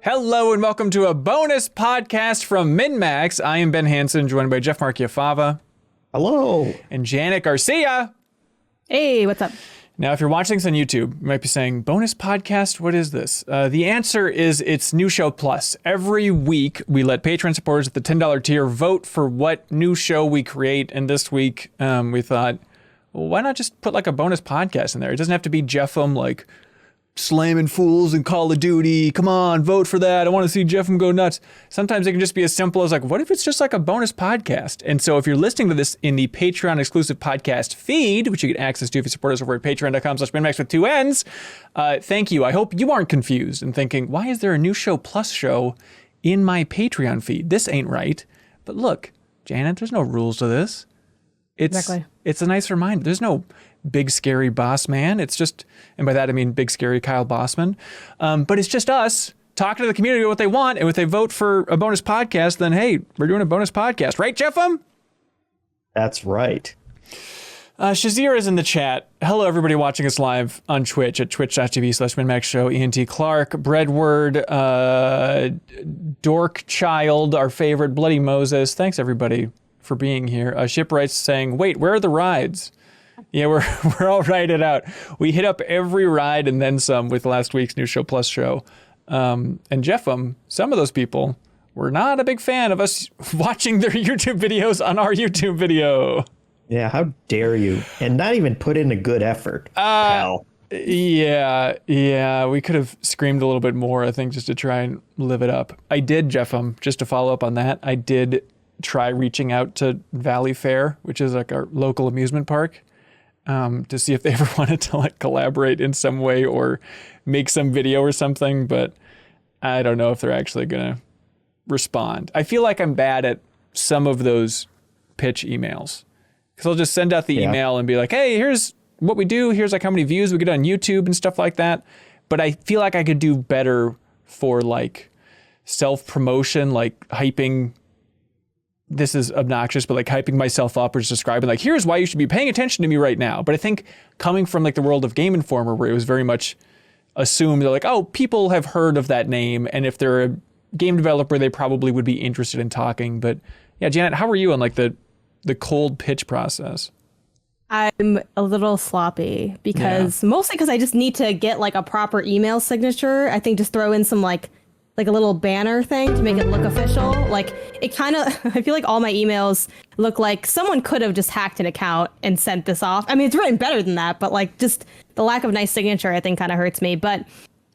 Hello and welcome to a bonus podcast from MinnMax. I am Ben Hansen, joined by Jeff Marchiafava. Hello. And Janet Garcia. Hey, what's up? Now, if you're watching this on YouTube, you might be saying, bonus podcast? What is this? The answer is it's New Show Plus. Every week, we let Patreon supporters at the $10 tier vote for what new show we create. And this week, we thought, well, why not just put like a bonus podcast in there? It doesn't have to be Jeffem like slamming fools in Call of Duty. Come on, vote for that. I want to see Jeffem go nuts. Sometimes it can just be as simple as like, what if it's just like a bonus podcast? And so if you're listening to this in the Patreon exclusive podcast feed, which you get access to if you support us over at patreon.com/MinnMax with 2 N's, thank you. I hope you aren't confused and thinking, why is there a New Show Plus show in my Patreon feed? This ain't right. But look, Janet, there's no rules to this. It's a nice reminder. There's no big scary boss man. It's just, and by that I mean big scary Kyle Bossman. But it's just us talking to the community what they want. And if they vote for a bonus podcast, then hey, we're doing a bonus podcast, right, Jeffem? That's right. Shazir is in the chat. Hello, everybody watching us live on Twitch at twitch.tv/MinnMax Show. ENT Clark, Breadword, Dork Child, our favorite, Bloody Moses. Thanks, everybody, for being here. Shipwright's saying, wait, where are the rides? Yeah, we're all rided out. We hit up every ride and then some with last week's New Show Plus show. And Jeffem, some of those people were not a big fan of us watching their YouTube videos on our YouTube video. Yeah, how dare you? And not even put in a good effort, pal. Yeah, we could have screamed a little bit more, I think, just to try and live it up. I did, Jeffem, just to follow up on that, I did try reaching out to Valley Fair, which is like our local amusement park, to see if they ever wanted to like collaborate in some way or make some video or something, but I don't know if they're actually gonna respond. I feel like I'm bad at some of those pitch emails because I'll just send out the email and be like, hey, here's what we do, here's like how many views we get on YouTube and stuff like that. But I feel like I could do better for like self-promotion, like hyping. This is obnoxious, but like hyping myself up or just describing like, here's why you should be paying attention to me right now. But I think coming from like the world of Game Informer, where it was very much assumed they're like, oh, people have heard of that name. And if they're a game developer, they probably would be interested in talking. But yeah, Janet, how are you on like the cold pitch process? I'm a little sloppy mostly because I just need to get like a proper email signature. I think just throw in some like a little banner thing to make it look official. Like it kind of, I feel like all my emails look like someone could have just hacked an account and sent this off. I mean, it's written better than that, but like just the lack of nice signature, I think kind of hurts me. But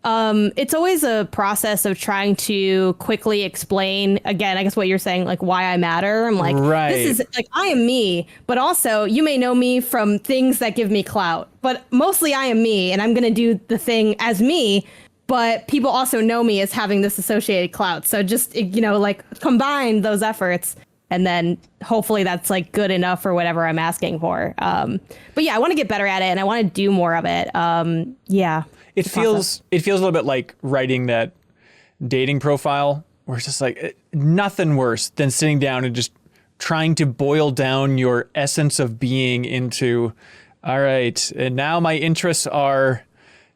it's always a process of trying to quickly explain, again, I guess what you're saying, like why I matter. I'm like, This is like, I am me, but also you may know me from things that give me clout, but mostly I am me and I'm going to do the thing as me. But people also know me as having this associated clout. So just, like combine those efforts and then hopefully that's like good enough for whatever I'm asking for. But yeah, I want to get better at it and I want to do more of it. It feels a little bit like writing that dating profile where it's just like nothing worse than sitting down and just trying to boil down your essence of being into, all right, and now my interests are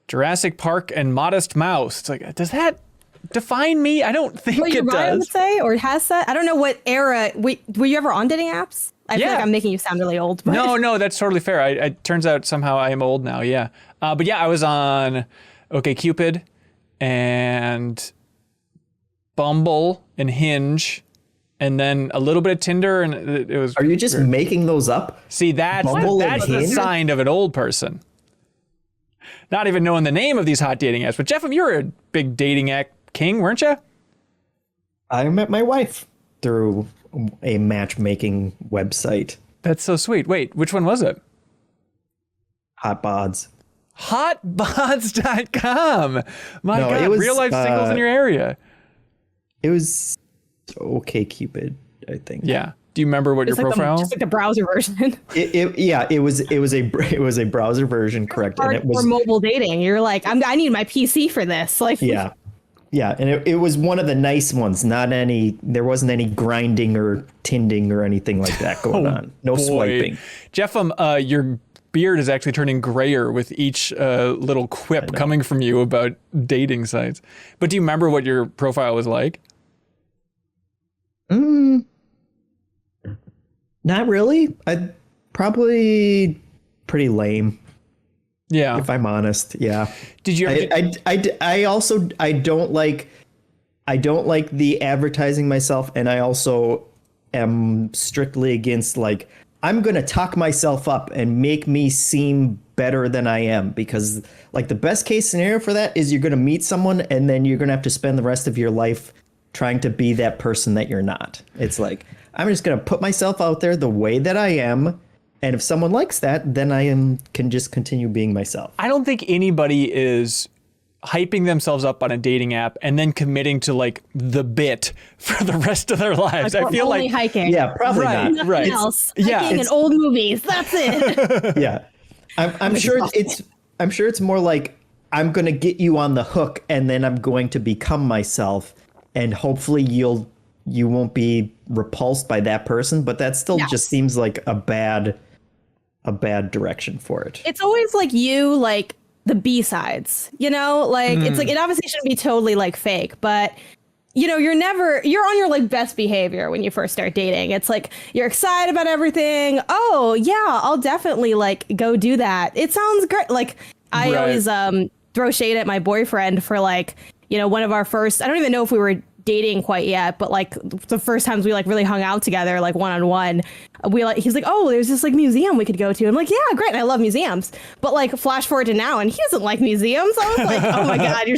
Jurassic Park and Modest Mouse. It's like, does that define me? I don't think it does. Would say, or has that? I don't know what era. Were you ever on dating apps? I feel like I'm making you sound really old. But. No, that's totally fair. It turns out somehow I am old now. Yeah, but yeah, I was on OkCupid and Bumble and Hinge, and then a little bit of Tinder, and it was. Are you just making those up? See, that's the sign of an old person. Not even knowing the name of these hot dating apps. But Jeffem, you were a big dating app king, weren't you? I met my wife through a matchmaking website. That's so sweet. Wait, which one was it? Hotbods. Hotbods.com. My God, it was, real life singles in your area. It was OkCupid, I think. Yeah. Do you remember what your profile? Just like the browser version. It was a browser version, correct? And it was for mobile dating. You're like, I need my PC for this. Like, yeah, and it was one of the nice ones. There wasn't any grinding or tinding or anything like that going on. No swiping. Jeffem, your beard is actually turning grayer with each little quip coming from you about dating sites. But do you remember what your profile was like? Not really. I probably pretty lame. Yeah. If I'm honest. Yeah. Did you ever I also don't like the advertising myself, and I also am strictly against like I'm going to talk myself up and make me seem better than I am, because like the best case scenario for that is you're going to meet someone and then you're going to have to spend the rest of your life trying to be that person that you're not. It's like, I'm just going to put myself out there the way that I am. And if someone likes that, then can just continue being myself. I don't think anybody is hyping themselves up on a dating app and then committing to like the bit for the rest of their lives. I feel only like hiking. Yeah, probably not. Nothing Right. else. Yeah. Hiking and old movies. That's it. Yeah. I'm sure it's more like I'm going to get you on the hook and then I'm going to become myself, and hopefully you won't be repulsed by that person, but that still just seems like a bad direction for it. It's always like like the B-sides, like it's like, it obviously shouldn't be totally like fake, but you're on your like best behavior when you first start dating. It's like you're excited about everything. Oh yeah, I'll definitely like go do that. It sounds great. Like I always throw shade at my boyfriend for like, one of our first, I don't even know if we were dating quite yet, but like the first times we like really hung out together, like one-on-one, he's like, oh, there's this like museum we could go to. I'm like, yeah, great. I love museums. But like flash forward to now and he doesn't like museums. I was like, oh my God, you're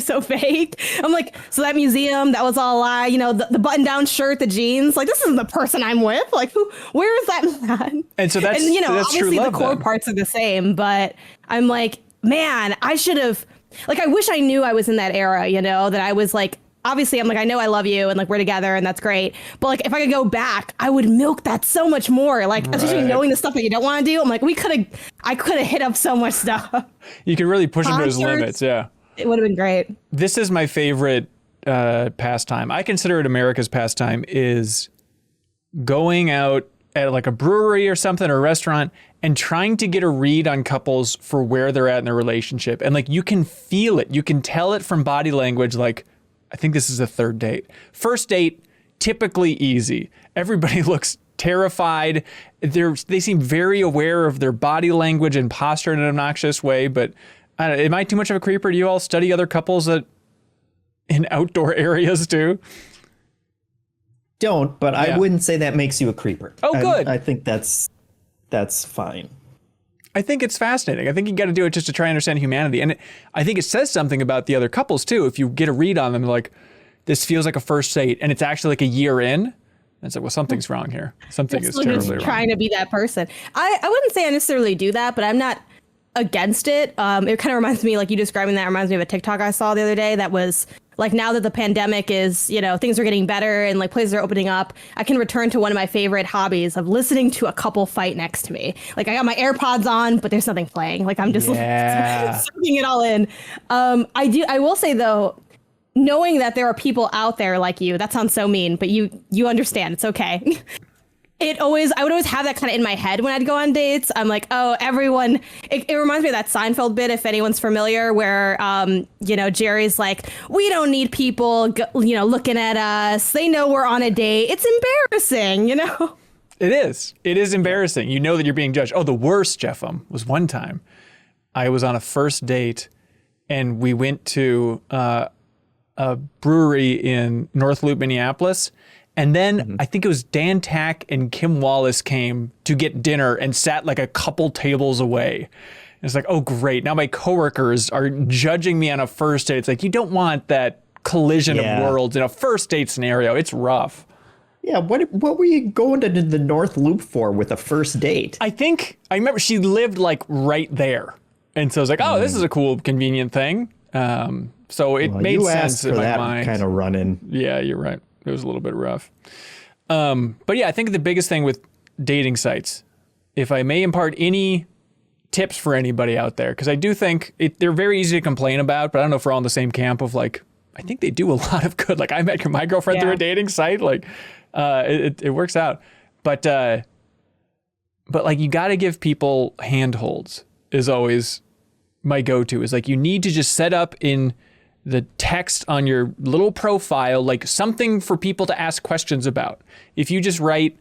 so fake. I'm like, so that museum, that was all a lie, the button down shirt, the jeans, like this isn't the person I'm with. Like where is that man? And so that's obviously true love, the core then. parts are the same, but I'm like, man, I should have, like, I wish I knew I was in that era, that I was like, obviously, I'm like, I know I love you and like we're together and that's great. But like, if I could go back, I would milk that so much more. Like, especially knowing the stuff that you don't want to do. I'm like, I could have hit up so much stuff. You could really push him to his limits. Yeah. It would have been great. This is my favorite pastime. I consider it America's pastime, is going out at like a brewery or something, or a restaurant, and trying to get a read on couples for where they're at in their relationship. And like, you can feel it. You can tell it from body language. Like, I think this is a third date. First date, typically easy. Everybody looks terrified. They seem very aware of their body language and posture in an obnoxious way. But am I too much of a creeper? Do you all study other couples in outdoor areas too? Don't, but I wouldn't say that makes you a creeper. Oh, good. I think that's fine. I think it's fascinating. I think you got to do it just to try and understand humanity. And I think it says something about the other couples too. If you get a read on them, like, this feels like a first date and it's actually like a year in, it's like, well, something's wrong here. Something is terribly wrong. Trying to be that person. I wouldn't say I necessarily do that, but I'm not against it. It kind of reminds me, like you describing that reminds me of a TikTok I saw the other day that was like, now that the pandemic is, things are getting better and like places are opening up, I can return to one of my favorite hobbies of listening to a couple fight next to me. Like, I got my AirPods on, but there's nothing playing. Like, I'm just soaking it all in. I will say though, knowing that there are people out there like you, that sounds so mean, but you understand, it's okay. I would always have that kind of in my head when I'd go on dates. I'm like, oh, everyone, it reminds me of that Seinfeld bit, if anyone's familiar, where, Jerry's like, we don't need people, looking at us. They know we're on a date. It's embarrassing, It is. It is embarrassing. You know that you're being judged. Oh, the worst, Jeffem, was one time I was on a first date and we went to a brewery in North Loop, Minneapolis. And then I think it was Dan Tack and Kim Wallace came to get dinner and sat like a couple tables away. It's like, oh, great. Now my coworkers are judging me on a first date. It's like, you don't want that collision of worlds in a first date scenario. It's rough. Yeah. What were you going to the North Loop for with a first date? I remember she lived like right there. And so I was like, oh, this is a cool, convenient thing. So it made sense in my mind. Kind of run-in. Yeah, you're right. It was a little bit rough. But yeah, I think the biggest thing with dating sites, if I may impart any tips for anybody out there, because I do think they're very easy to complain about, but I don't know if we're all in the same camp of like, I think they do a lot of good. Like, I met my girlfriend through a dating site. Like, it works out. But But like, you got to give people handholds is always my go-to. Is like, you need to just set up in the text on your little profile, like something for people to ask questions about. If you just write,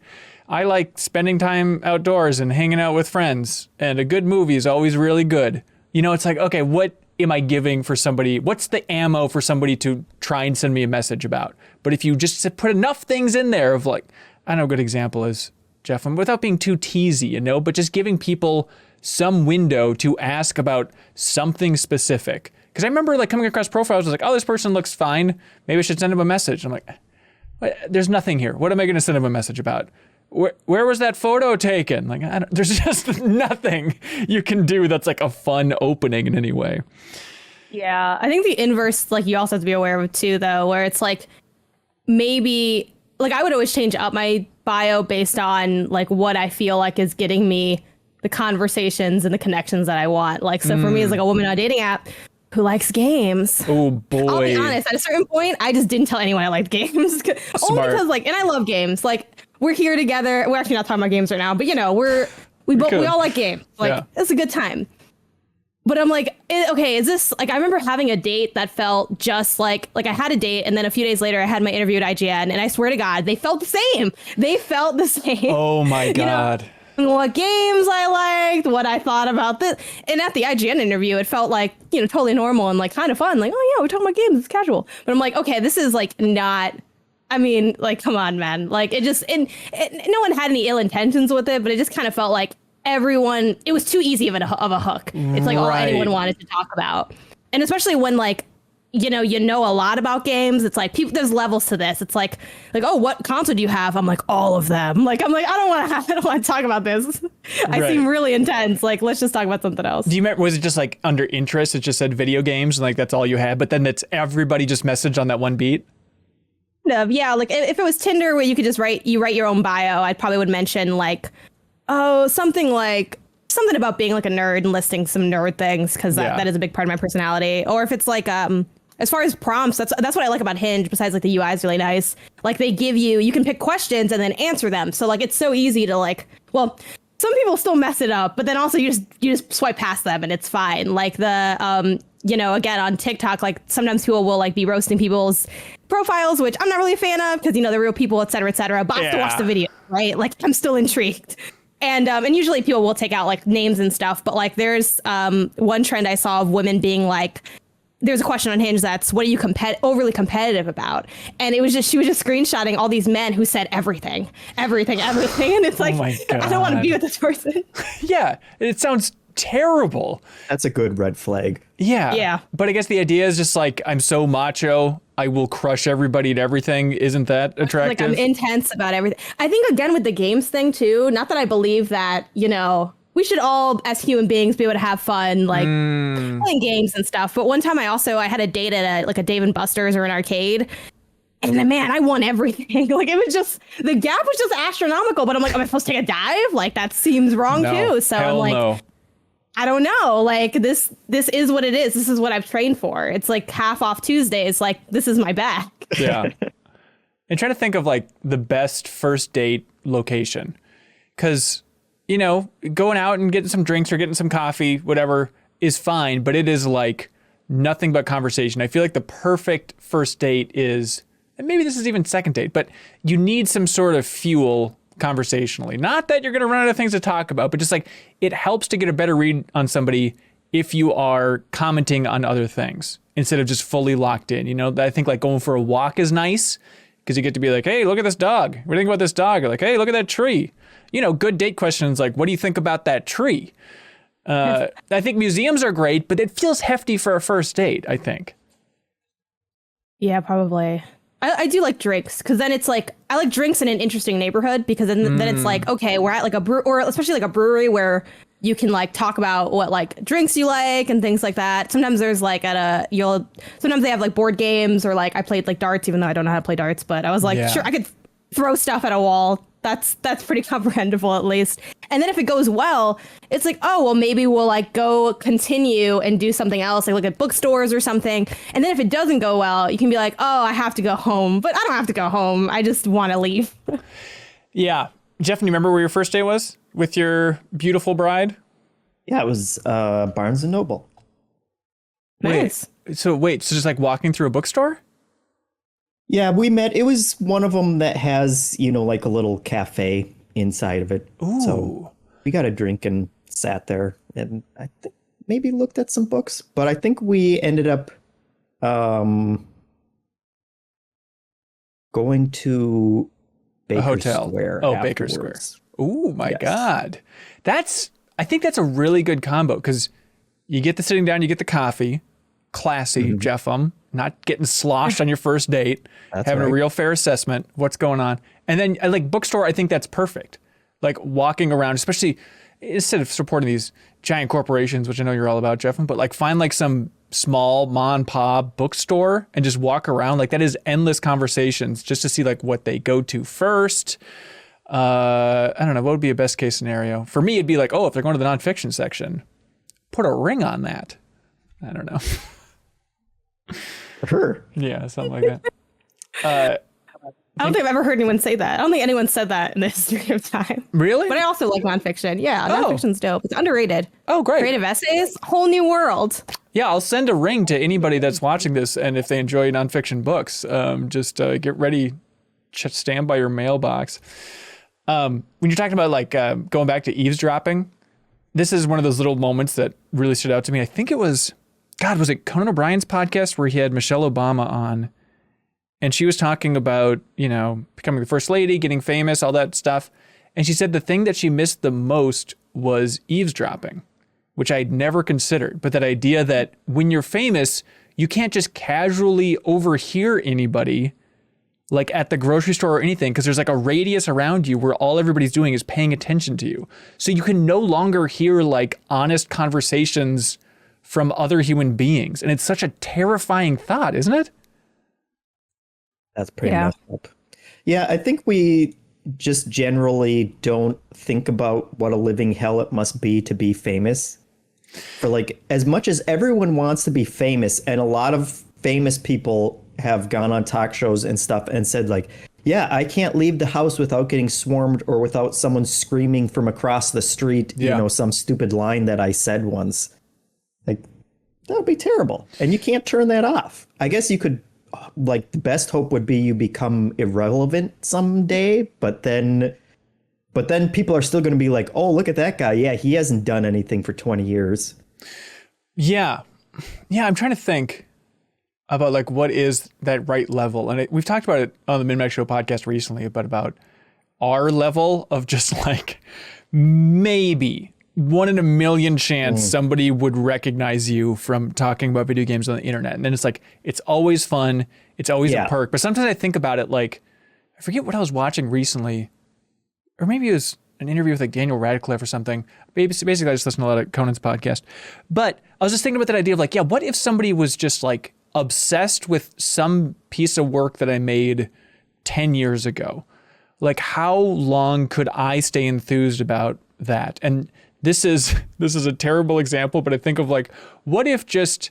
I like spending time outdoors and hanging out with friends, and a good movie is always really good. You know, it's like, okay, what am I giving for somebody? What's the ammo for somebody to try and send me a message about? But if you just put enough things in there of like, I don't know, a good example is, Jeff, without being too teasy, you know, but just giving people some window to ask about something specific. Because I remember like coming across profiles, I was like, oh, this person looks fine. Maybe I should send him a message. I'm like, there's nothing here. What am I going to send him a message about? Where was that photo taken? Like, there's just nothing you can do that's like a fun opening in any way. Yeah, I think the inverse, like, you also have to be aware of too, though, where it's like, maybe, like, I would always change up my bio based on like what I feel like is getting me the conversations and the connections that I want. Like, so for me, as like a woman on a dating app who likes games. Oh boy. I'll be honest, at a certain point, I just didn't tell anyone I liked games. Only because, like, and I love games. Like, we're here together. We're actually not talking about games right now, but you know, we all like games. Like, yeah. It's a good time. But I'm like, okay, is this, like, I remember having a date that felt just like I had a date, and then a few days later I had my interview at IGN, and I swear to God, they felt the same. They felt the same. Oh my God. You know, what games I liked, what I thought about this. And at the IGN interview, it felt like, you know, totally normal and like kind of fun. Like, oh yeah, we're talking about games, it's casual. But I'm like, okay, this is like not, I mean, like, come on, man. Like, it just, no one had any ill intentions with it, but it just kind of felt like everyone, it was too easy of a hook. It's like all anyone wanted to talk about. And especially when, like, you know a lot about games. It's like, people, there's levels to this. It's like, oh, what console do you have? I'm like, all of them. Like, I'm like, I don't want to talk about this. I seem really intense. Like, let's just talk about something else. Do you remember, was it just like under interest? It just said video games and like, that's all you had, but then it's everybody just messaged on that one beat? Yeah, like if it was Tinder where you could just write your own bio, I probably would mention like, oh, something about being like a nerd and listing some nerd things, because that is a big part of my personality. Or if it's like as far as prompts, that's what I like about Hinge, besides like the UI is really nice. Like, they give you can pick questions and then answer them. So like, it's so easy to like, well, some people still mess it up, but then also you just swipe past them and it's fine. Like the again, on TikTok, like sometimes people will like be roasting people's profiles, which I'm not really a fan of, because they're real people, et cetera, et cetera. But I have to watch the video, right? Like, I'm still intrigued. And usually people will take out like names and stuff, but like there's one trend I saw of women being like, there's a question on Hinge that's, what are you overly competitive about? And she was just screenshotting all these men who said everything. And it's like, I don't want to be with this person. Yeah, it sounds terrible. That's a good red flag. Yeah. But I guess the idea is just like, I'm so macho, I will crush everybody at everything. Isn't that attractive? Like, I'm intense about everything. I think, again, with the games thing too, not that I believe that, we should all, as human beings, be able to have fun, like playing games and stuff. But one time I had a date at a Dave & Buster's or an arcade. And then, man, I won everything. Like, it was just, the gap was just astronomical. But I'm like, am I supposed to take a dive? Like, that seems wrong too. So I'm like, no. I don't know. Like, this is what it is. This is what I've trained for. It's like half off Tuesdays. Like, this is my back. Yeah. And try to think of like the best first date location. Because, going out and getting some drinks or getting some coffee, whatever, is fine. But it is like nothing but conversation. I feel like the perfect first date is, and maybe this is even second date, but you need some sort of fuel conversationally. Not that you're going to run out of things to talk about, but just like, it helps to get a better read on somebody if you are commenting on other things instead of just fully locked in. I think like going for a walk is nice because you get to be like, hey, look at this dog. What do you think about this dog? Or like, hey, look at that tree. Good date questions like, what do you think about that tree? I think museums are great, but it feels hefty for a first date, I think. Yeah, probably. I do like drinks, because then it's like, I like drinks in an interesting neighborhood, because then it's like, okay, we're at like a or especially like a brewery where you can like talk about what like drinks you like and things like that. Sometimes there's like sometimes they have like board games, or like I played like darts, even though I don't know how to play darts, but I was like, sure, I could throw stuff at a wall. That's pretty comprehensible, at least. And then if it goes well, it's like, oh, well, maybe we'll like go continue and do something else, like look at bookstores or something. And then if it doesn't go well, you can be like, oh, I have to go home. But I don't have to go home. I just want to leave. Yeah. Jeff, do you remember where your first date was? with your beautiful bride? Yeah, it was Barnes and Noble. Nice. So just like walking through a bookstore? Yeah, we met. It was one of them that has, like a little cafe inside of it. Ooh. So we got a drink and sat there, and I think maybe looked at some books. But I think we ended up going to Baker a hotel. Square. Oh, Baker Square. Oh my God. I think that's a really good combo because you get the sitting down, you get the coffee, classy, Jeffem, not getting sloshed on your first date, having a real fair assessment of what's going on. And then like bookstore, I think that's perfect. Like walking around, especially instead of supporting these giant corporations, which I know you're all about, Jeffem, but like find like some small mom and pop bookstore and just walk around. Like that is endless conversations just to see like what they go to first. I don't know, what would be a best case scenario? For me, it'd be like, if they're going to the nonfiction section, put a ring on that. I don't know. Sure. Yeah, something like that. I don't think I've ever heard anyone say that. I don't think anyone said that in the history of time. Really? But I also like nonfiction. Yeah, nonfiction's dope. It's underrated. Oh, great. Creative essays, whole new world. Yeah, I'll send a ring to anybody that's watching this, and if they enjoy nonfiction books, just get ready, stand by your mailbox. When you're talking about like going back to eavesdropping, this is one of those little moments that really stood out to me. I think it was, was it Conan O'Brien's podcast where he had Michelle Obama on, and she was talking about, becoming the first lady, getting famous, all that stuff. And she said the thing that she missed the most was eavesdropping, which I'd never considered. But that idea that when you're famous, you can't just casually overhear anybody like at the grocery store or anything, because there's like a radius around you where all everybody's doing is paying attention to you. So you can no longer hear like honest conversations from other human beings. And it's such a terrifying thought, isn't it? That's pretty messed up. Yeah, I think we just generally don't think about what a living hell it must be to be famous. For like, as much as everyone wants to be famous, and a lot of famous people have gone on talk shows and stuff and said like, yeah, I can't leave the house without getting swarmed or without someone screaming from across the street, some stupid line that I said once. Like, that would be terrible. And you can't turn that off. I guess you could, like, the best hope would be you become irrelevant someday, but then people are still going to be like, oh, look at that guy. Yeah, he hasn't done anything for 20 years. Yeah. Yeah, I'm trying to think about like what is that right level. And we've talked about it on the MinnMax Show podcast recently, but about our level of just like maybe 1 in a million chance somebody would recognize you from talking about video games on the internet. And then it's like, it's always fun. It's always a perk. But sometimes I think about it like, I forget what I was watching recently, or maybe it was an interview with like Daniel Radcliffe or something. Basically, I just listen to a lot of Conan's podcast. But I was just thinking about that idea of like, what if somebody was just like obsessed with some piece of work that I made 10 years ago? Like, how long could I stay enthused about that? And this is a terrible example, but I think of like, what if just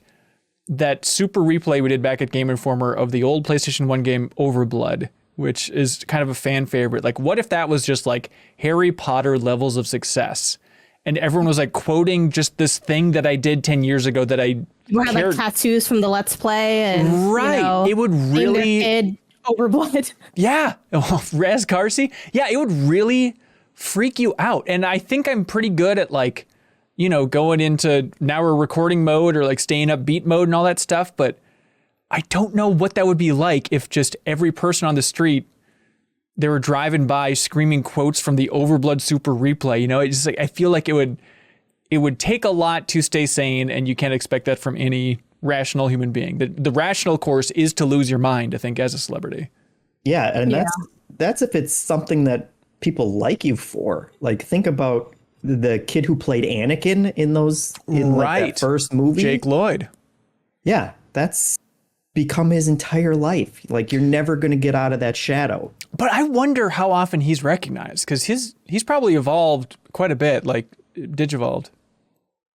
that super replay we did back at Game Informer of the old PlayStation 1 game Overblood, which is kind of a fan favorite. Like, what if that was just like Harry Potter levels of success? And everyone was like quoting just this thing that I did 10 years ago that I had like tattoos from the Let's Play. And, right. It would really... Kid Overblood. Yeah. Raz Carsey. Yeah, it would really freak you out. And I think I'm pretty good at like, going into now we're recording mode or like staying up beat mode and all that stuff. But I don't know what that would be like if just every person on the street, they were driving by screaming quotes from the Overblood Super Replay. It's just like, I feel like it would take a lot to stay sane, and you can't expect that from any rational human being. The rational course is to lose your mind, I think, as a celebrity. Yeah, and that's if it's something that people like you for. Like, think about the kid who played Anakin in that first movie. Jake Lloyd. Yeah, that's become his entire life. Like, you're never going to get out of that shadow. But I wonder how often he's recognized, because he's probably evolved quite a bit, like Digivolved.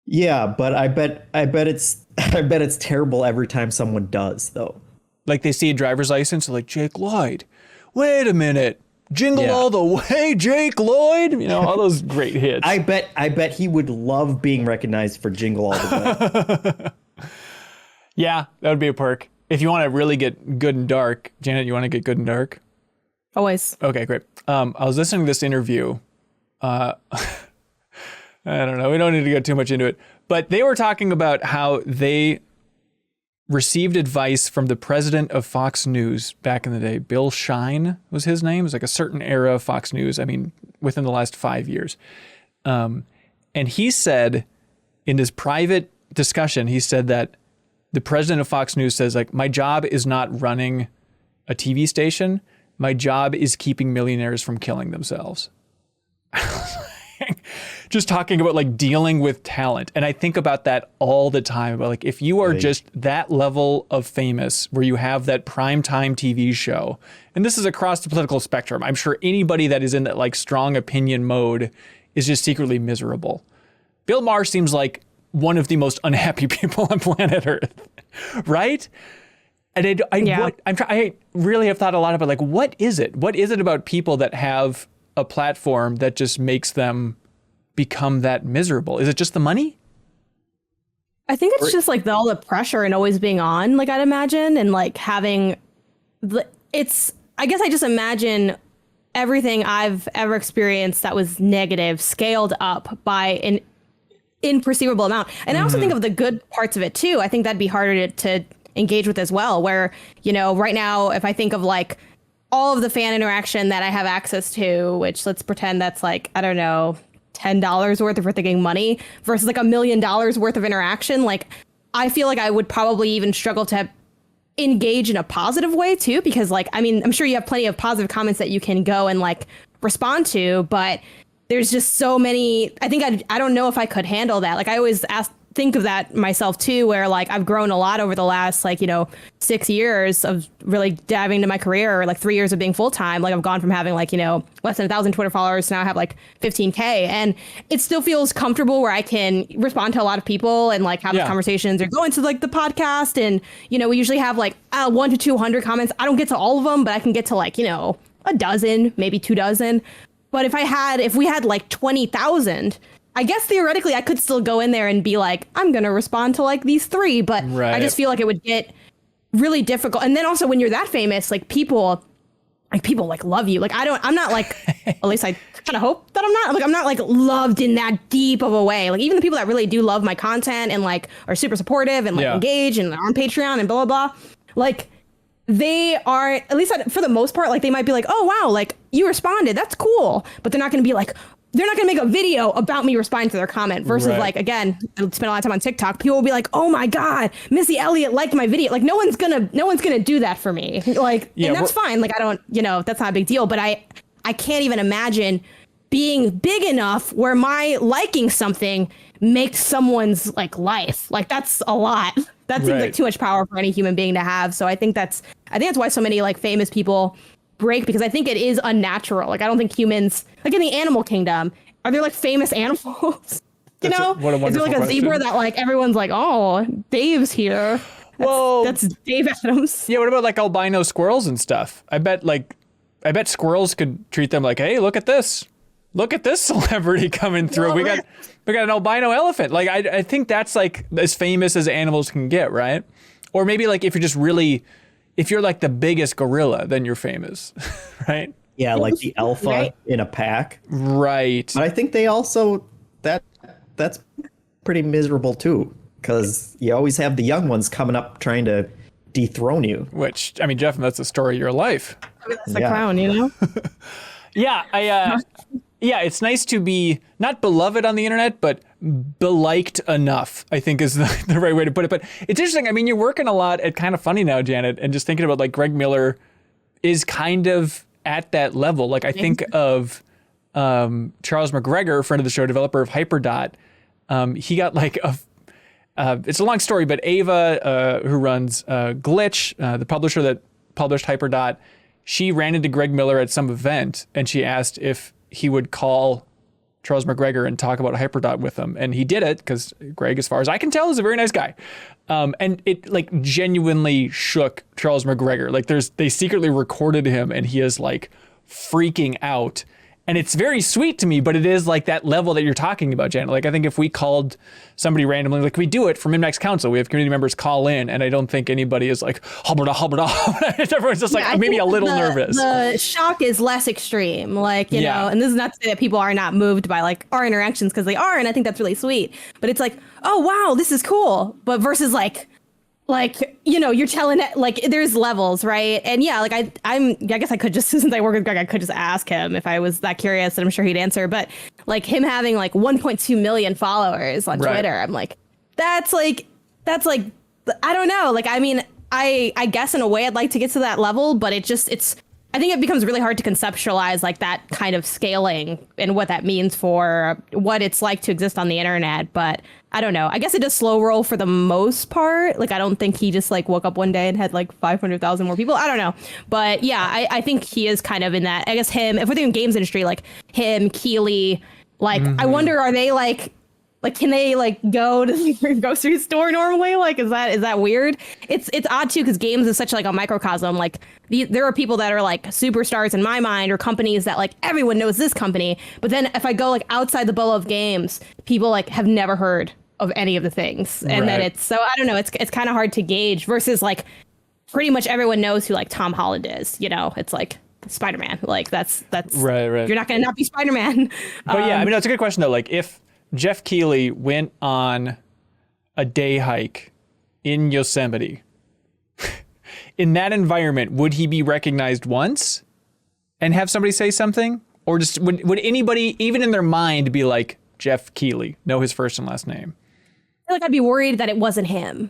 Yeah, but I bet it's terrible every time someone does, though. Like they see a driver's license, they're like, Jake Lloyd. Wait a minute. Jingle All the Way, Jake Lloyd. You know, all those great hits. I bet he would love being recognized for Jingle All the Way. Yeah, that would be a perk. If you want to really get good and dark, Janet, you want to get good and dark? Always. Okay, great. I was listening to this interview. I don't know. We don't need to go too much into it. But they were talking about how they received advice from the president of Fox News back in the day. Bill Shine was his name. It was like a certain era of Fox News. I mean, within the last 5 years. And he said in this private discussion, he said that the president of Fox News says, like, my job is not running a TV station. My job is keeping millionaires from killing themselves. Just talking about like dealing with talent. And I think about that all the time. About like, if you are just that level of famous where you have that primetime TV show, and this is across the political spectrum, I'm sure anybody that is in that like strong opinion mode is just secretly miserable. Bill Maher seems like one of the most unhappy people on planet Earth, right? And I really have thought a lot about like, what is it? What is it about people that have a platform that just makes them become that miserable? Is it just the money? I think it's just like all the pressure and always being on, like I'd imagine, and like having I guess I just imagine everything I've ever experienced that was negative scaled up by an imperceivable amount. And I also think of the good parts of it too. I think that'd be harder to engage with as well, where, you know, right now, if I think of like all of the fan interaction that I have access to, which let's pretend that's like, I don't know, $10 worth of thinking money versus like $1 million worth of interaction. Like, I feel like I would probably even struggle to engage in a positive way too, because like, I mean, I'm sure you have plenty of positive comments that you can go and like respond to, but there's just so many. I think I don't know if I could handle that. Like, I always think of that myself too, where like I've grown a lot over the last, like, you know, 6 years of really diving into my career, or like 3 years of being full time. Like, I've gone from having like, you know, less than 1,000 Twitter followers to now I have like 15K, and it still feels comfortable where I can respond to a lot of people and like have conversations or go into like the podcast. And, you know, we usually have like 1 to 200 comments. I don't get to all of them, but I can get to like, you know, a dozen, maybe 2 dozen. But if we had like 20,000, I guess theoretically I could still go in there and be like, I'm going to respond to like these 3, but I just feel like it would get really difficult. And then also when you're that famous, like people like love you. Like, I'm not like, at least I kind of hope that I'm not like loved in that deep of a way. Like, even the people that really do love my content and like are super supportive and like engage and are on Patreon and blah, blah, blah. Like, they are, at least for the most part, like they might be like, oh, wow, like you responded. That's cool. But they're not going to be like, they're not going to make a video about me responding to their comment versus like, again, I spend a lot of time on TikTok. People will be like, oh my God, Missy Elliott liked my video. Like, no one's going to do that for me. Like, and that's fine. Like, I don't, you know, that's not a big deal, but I can't even imagine being big enough where my liking something makes someone's like life. Like, that's a lot. That seems like too much power for any human being to have. So I think that's why so many like famous people break, because I think it is unnatural. Like, I don't think humans, like in the animal kingdom, are there like famous animals? You know, is there like a zebra that like everyone's like, oh, Dave's here? That's Dave Adams. Yeah. What about like albino squirrels and stuff? I bet squirrels could treat them like, hey, look at this celebrity coming through. We got an albino elephant. Like, I think that's like as famous as animals can get, right? Or maybe like if you're like the biggest gorilla, then you're famous, right? Yeah, like the alpha in a pack. Right. But I think they also, that's pretty miserable too, because you always have the young ones coming up trying to dethrone you. Which, I mean, Jeff, that's the story of your life. That's the crown, you know? Yeah, it's nice to be not beloved on the internet, but beliked enough, I think is the right way to put it. But it's interesting. I mean, you're working a lot at Kind of Funny now, Janet, and just thinking about like Greg Miller is kind of at that level. Like, I think of Charles McGregor, friend of the show, developer of Hyperdot. He got like it's a long story, but Ava, who runs Glitch, the publisher that published Hyperdot, she ran into Greg Miller at some event and she asked if he would call Charles McGregor and talk about Hyperdot with him. And he did it because Greg, as far as I can tell, is a very nice guy. And it like genuinely shook Charles McGregor. Like they secretly recorded him and he is like freaking out. And it's very sweet to me, but it is like that level that you're talking about, Janet. Like, I think if we called somebody randomly, like we do it for MinnMax Council, we have community members call in, and I don't think anybody is like, hubba everyone's just like, maybe a little nervous. The shock is less extreme, like, you know, and this is not to say that people are not moved by like our interactions, because they are, and I think that's really sweet. But it's like, oh, wow, this is cool. But versus like, you know, you're telling it, like, there's levels, right? And yeah, like I guess I could just, since I work with Greg, I could just ask him if I was that curious, and I'm sure he'd answer. But like him having like 1.2 million followers on Twitter, I'm like, that's like, I don't know. Like, I mean, I guess in a way I'd like to get to that level, but I think it becomes really hard to conceptualize like that kind of scaling and what that means for what it's like to exist on the internet. But I don't know. I guess it does slow roll for the most part. Like, I don't think he just like woke up one day and had like 500,000 more people. I don't know. But yeah, I think he is kind of in that. I guess him, if we're thinking games industry, like him, Keeley, like, I wonder, are they like, can they like go to the grocery store normally? Like, is that weird? It's odd too, because games is such like a microcosm. Like there are people that are like superstars in my mind, or companies that like everyone knows this company. But then if I go like outside the bubble of games, people like have never heard of any of the things. And then it's, so I don't know, it's kind of hard to gauge versus like pretty much everyone knows who like Tom Holland is, you know, it's like Spider-Man. Like that's right. You're not going to not be Spider-Man. But yeah, I mean, that's a good question though. Like if Jeff Keighley went on a day hike in Yosemite, in that environment, would he be recognized once and have somebody say something? Or just would anybody, even in their mind, be like, Jeff Keighley, know his first and last name? I feel like I'd be worried that it wasn't him.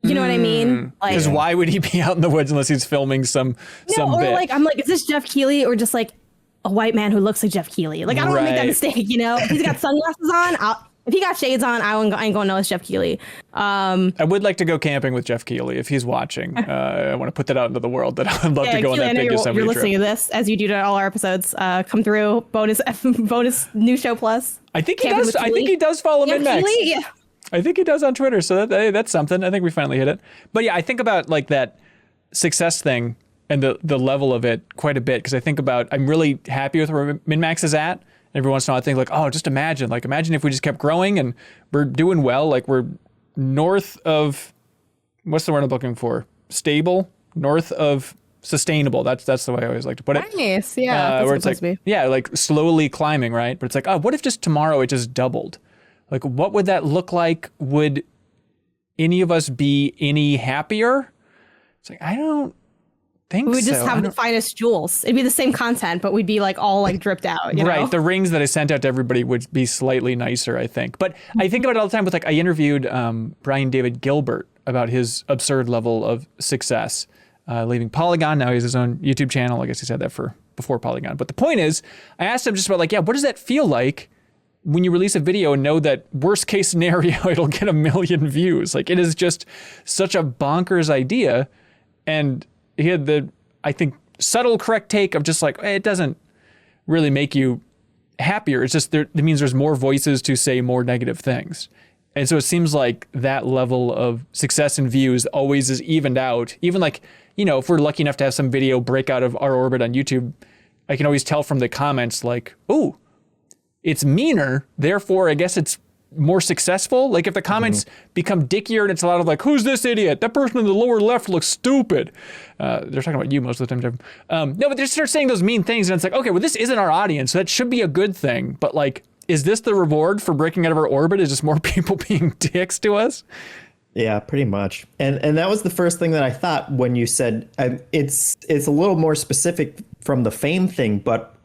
You know what I mean? Like, because why would he be out in the woods unless he's filming some bit? Like, I'm like, is this Jeff Keighley, or just like a white man who looks like Jeff Keighley? Like, I don't want to make that mistake, you know? If he's got sunglasses on, if he got shades on, I ain't going to know it's Jeff Keighley. I would like to go camping with Jeff Keighley if he's watching. I want to put that out into the world that I'd love to go on that big Yosemite trip. You're listening to this, as you do to all our episodes. Come through, bonus new show plus. I think he does. I think he does follow MinnMax. Yeah. I think he does on Twitter. So that's something. I think we finally hit it. But yeah, I think about like that success thing and the level of it quite a bit, because I think about, I'm really happy with where MinnMax is at. Every once in a while I think like, oh, just imagine if we just kept growing and we're doing well. Like we're north of, what's the word I'm looking for? Stable, north of sustainable. That's the way I always like to put it. Nice. Yeah. That's where it's like, to be. Yeah, like slowly climbing, right? But it's like, oh, what if just tomorrow it just doubled? Like, what would that look like? Would any of us be any happier? It's like, I don't think so. We would just have the finest jewels. It'd be the same content, but we'd be like all like dripped out. You know? Right. The rings that I sent out to everybody would be slightly nicer, I think. But I think about it all the time with like, I interviewed Brian David Gilbert about his absurd level of success, leaving Polygon. Now he has his own YouTube channel. I guess he's had that before Polygon. But the point is, I asked him just about like, yeah, what does that feel like when you release a video and know that worst case scenario, it'll get 1 million views? Like, it is just such a bonkers idea. And he had the, I think, subtle correct take of just like, it doesn't really make you happier. It's just it means there's more voices to say more negative things. And so it seems like that level of success and views always is evened out. Even like, you know, if we're lucky enough to have some video break out of our orbit on YouTube, I can always tell from the comments like, oh, it's meaner, therefore I guess it's more successful. Like if the comments become dickier and it's a lot of like, who's this idiot? That person in the lower left looks stupid. They're talking about you most of the time, Jeff. No, but they start saying those mean things and it's like, okay, well, this isn't our audience, so that should be a good thing. But like, is this the reward for breaking out of our orbit? Is just more people being dicks to us? Yeah, pretty much. And that was the first thing that I thought when you said, it's a little more specific from the fame thing, but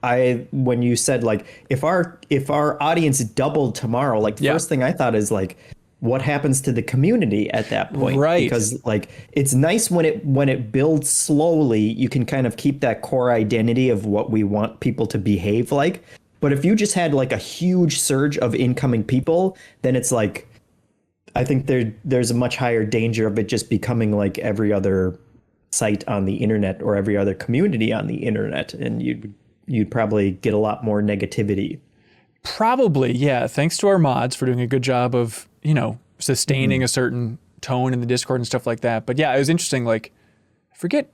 when you said like, if our audience doubled tomorrow, like the first thing I thought is like, what happens to the community at that point? Right. Because like, it's nice when it builds slowly, you can kind of keep that core identity of what we want people to behave like. But if you just had like a huge surge of incoming people, then it's like, I think there's a much higher danger of it just becoming like every other site on the internet or every other community on the internet, and you'd probably get a lot more negativity. Probably, yeah. Thanks to our mods for doing a good job of, you know, sustaining a certain tone in the Discord and stuff like that. But yeah, it was interesting. Like, I forget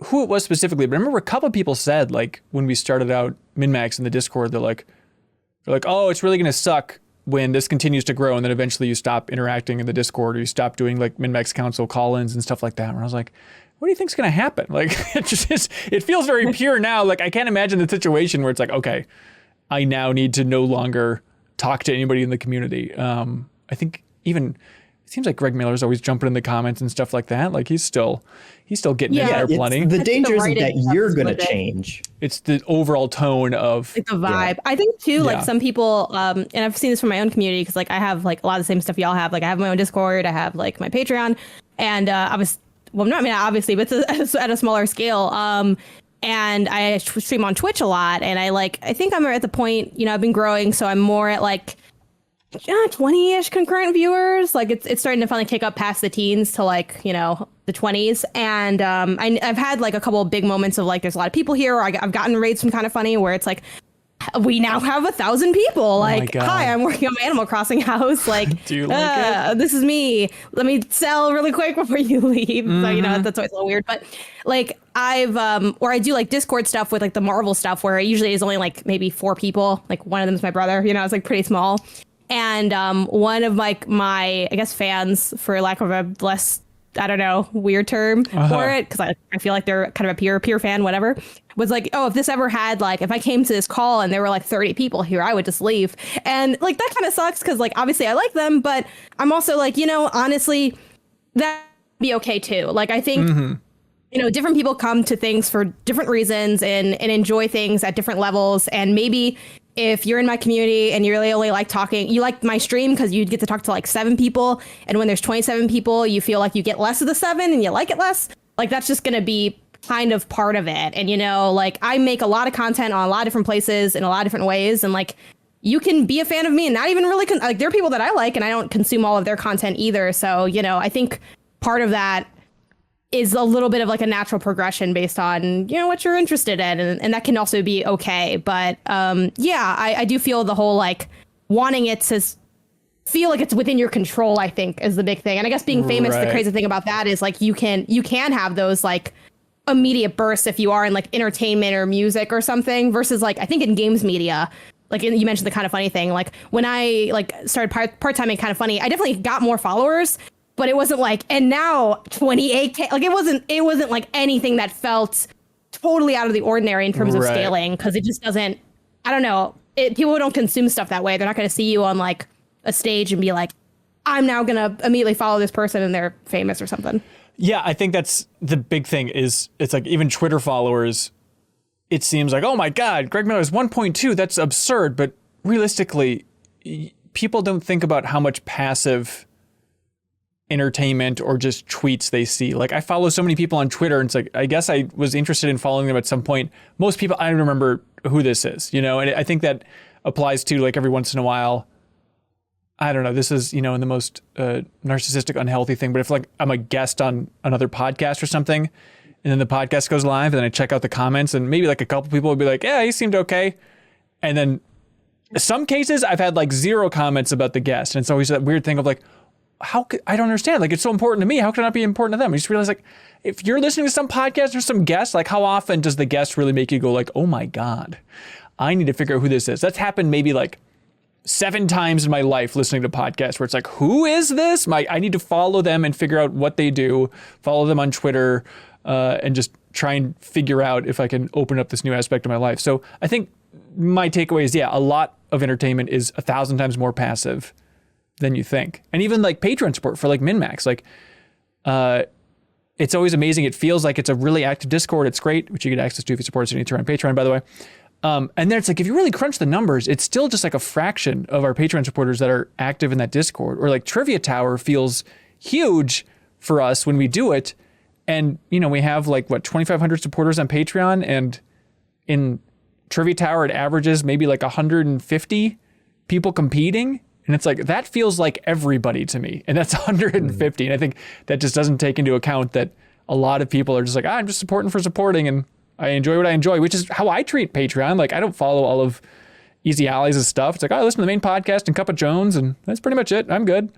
who it was specifically, but I remember a couple of people said, like, when we started out MinnMax in the Discord, they're like, oh, it's really going to suck when this continues to grow, and then eventually you stop interacting in the Discord, or you stop doing like MinnMax Council call-ins and stuff like that. And I was like, what do you think's going to happen? Like, it feels very pure now. Like, I can't imagine the situation where it's like, okay, I now need to no longer talk to anybody in the community. I think even it seems like Greg Miller's always jumping in the comments and stuff like that. Like, he's still getting in there plenty. The danger isn't that you're going to change. It's the overall tone of like the vibe. I think too, like some people, and I've seen this from my own community, because like I have like a lot of the same stuff y'all have. Like I have my own Discord, I have like my Patreon, and obviously, but it's at a smaller scale. And I stream on Twitch a lot, and I think I'm at the point, I've been growing, so I'm more at like 20-ish concurrent viewers. Like it's starting to finally kick up past the teens to like, the 20s. And I've had like a couple of big moments of like, there's a lot of people here, or I've gotten raids from Kind of Funny where it's like, we now have 1,000 people. Like, hi, I'm working on my Animal Crossing house. Like, do you like it? This is me. Let me sell really quick before you leave. So, that's always a little weird. But like or I do like Discord stuff with like the Marvel stuff where it usually is only like maybe 4 people. Like one of them is my brother, it's like pretty small. And one of my I guess fans, for lack of a less, I don't know, weird term for it, because I feel like they're kind of a peer fan, whatever, was like, oh, if this ever had like, if I came to this call and there were like 30 people here, I would just leave. And like that kind of sucks, because like obviously I like them, but I'm also like, honestly, that'd be okay too. Like I think different people come to things for different reasons and enjoy things at different levels. And maybe if you're in my community and you really only like talking, you like my stream because you get to talk to like 7 people. And when there's 27 people, you feel like you get less of the 7 and you like it less. Like that's just going to be kind of part of it. And, like I make a lot of content on a lot of different places in a lot of different ways. And like, you can be a fan of me and not even really, like there are people that I like and I don't consume all of their content either. So, I think part of that is a little bit of like a natural progression based on, what you're interested in. And that can also be okay. But I do feel the whole like wanting it to feel like it's within your control, I think, is the big thing. And I guess being famous, the crazy thing about that is like you can have those like immediate bursts if you are in like entertainment or music or something, versus like I think in games media, like you mentioned the Kind of Funny thing, like when I like started part-time in Kind of Funny, I definitely got more followers. But it wasn't like, and now 28K, like it wasn't like anything that felt totally out of the ordinary in terms of scaling, because it just doesn't, I don't know, people don't consume stuff that way. They're not going to see you on like a stage and be like, I'm now going to immediately follow this person and they're famous or something. Yeah, I think that's the big thing is it's like even Twitter followers, it seems like, oh my God, Greg Miller is 1.2. That's absurd. But realistically, people don't think about how much passive entertainment or just tweets they see. Like I follow so many people on Twitter and it's like, I guess I was interested in following them at some point. Most people, I don't remember who this is, and I think that applies to like every once in a while. I don't know, this is, in the most narcissistic, unhealthy thing, but if like I'm a guest on another podcast or something and then the podcast goes live and then I check out the comments and maybe like a couple people would be like, yeah, he seemed okay. And then some cases I've had like 0 comments about the guest. And it's always that weird thing of like, I don't understand. Like, it's so important to me. How can it not be important to them? I just realize, like, if you're listening to some podcast or some guest, like, how often does the guest really make you go, like, oh my God, I need to figure out who this is? That's happened maybe like 7 times in my life listening to podcasts where it's like, who is this? I need to follow them and figure out what they do, follow them on Twitter, and just try and figure out if I can open up this new aspect of my life. So I think my takeaway is, a lot of entertainment is 1,000 times more passive than you think. And even like Patreon support for like MinnMax, like it's always amazing. It feels like it's a really active Discord. It's great, which you get access to if you support us on Patreon, by the way. And then it's like, if you really crunch the numbers, it's still just like a fraction of our Patreon supporters that are active in that Discord. Or like Trivia Tower feels huge for us when we do it. And, we have like 2,500 supporters on Patreon, and in Trivia Tower, it averages maybe like 150 people competing. And it's like, that feels like everybody to me. And that's 150. And I think that just doesn't take into account that a lot of people are just like, I'm just supporting for supporting. And I enjoy what I enjoy, which is how I treat Patreon. Like, I don't follow all of Easy Allies' stuff. It's like, I listen to the main podcast and Cup of Jones, and that's pretty much it. I'm good.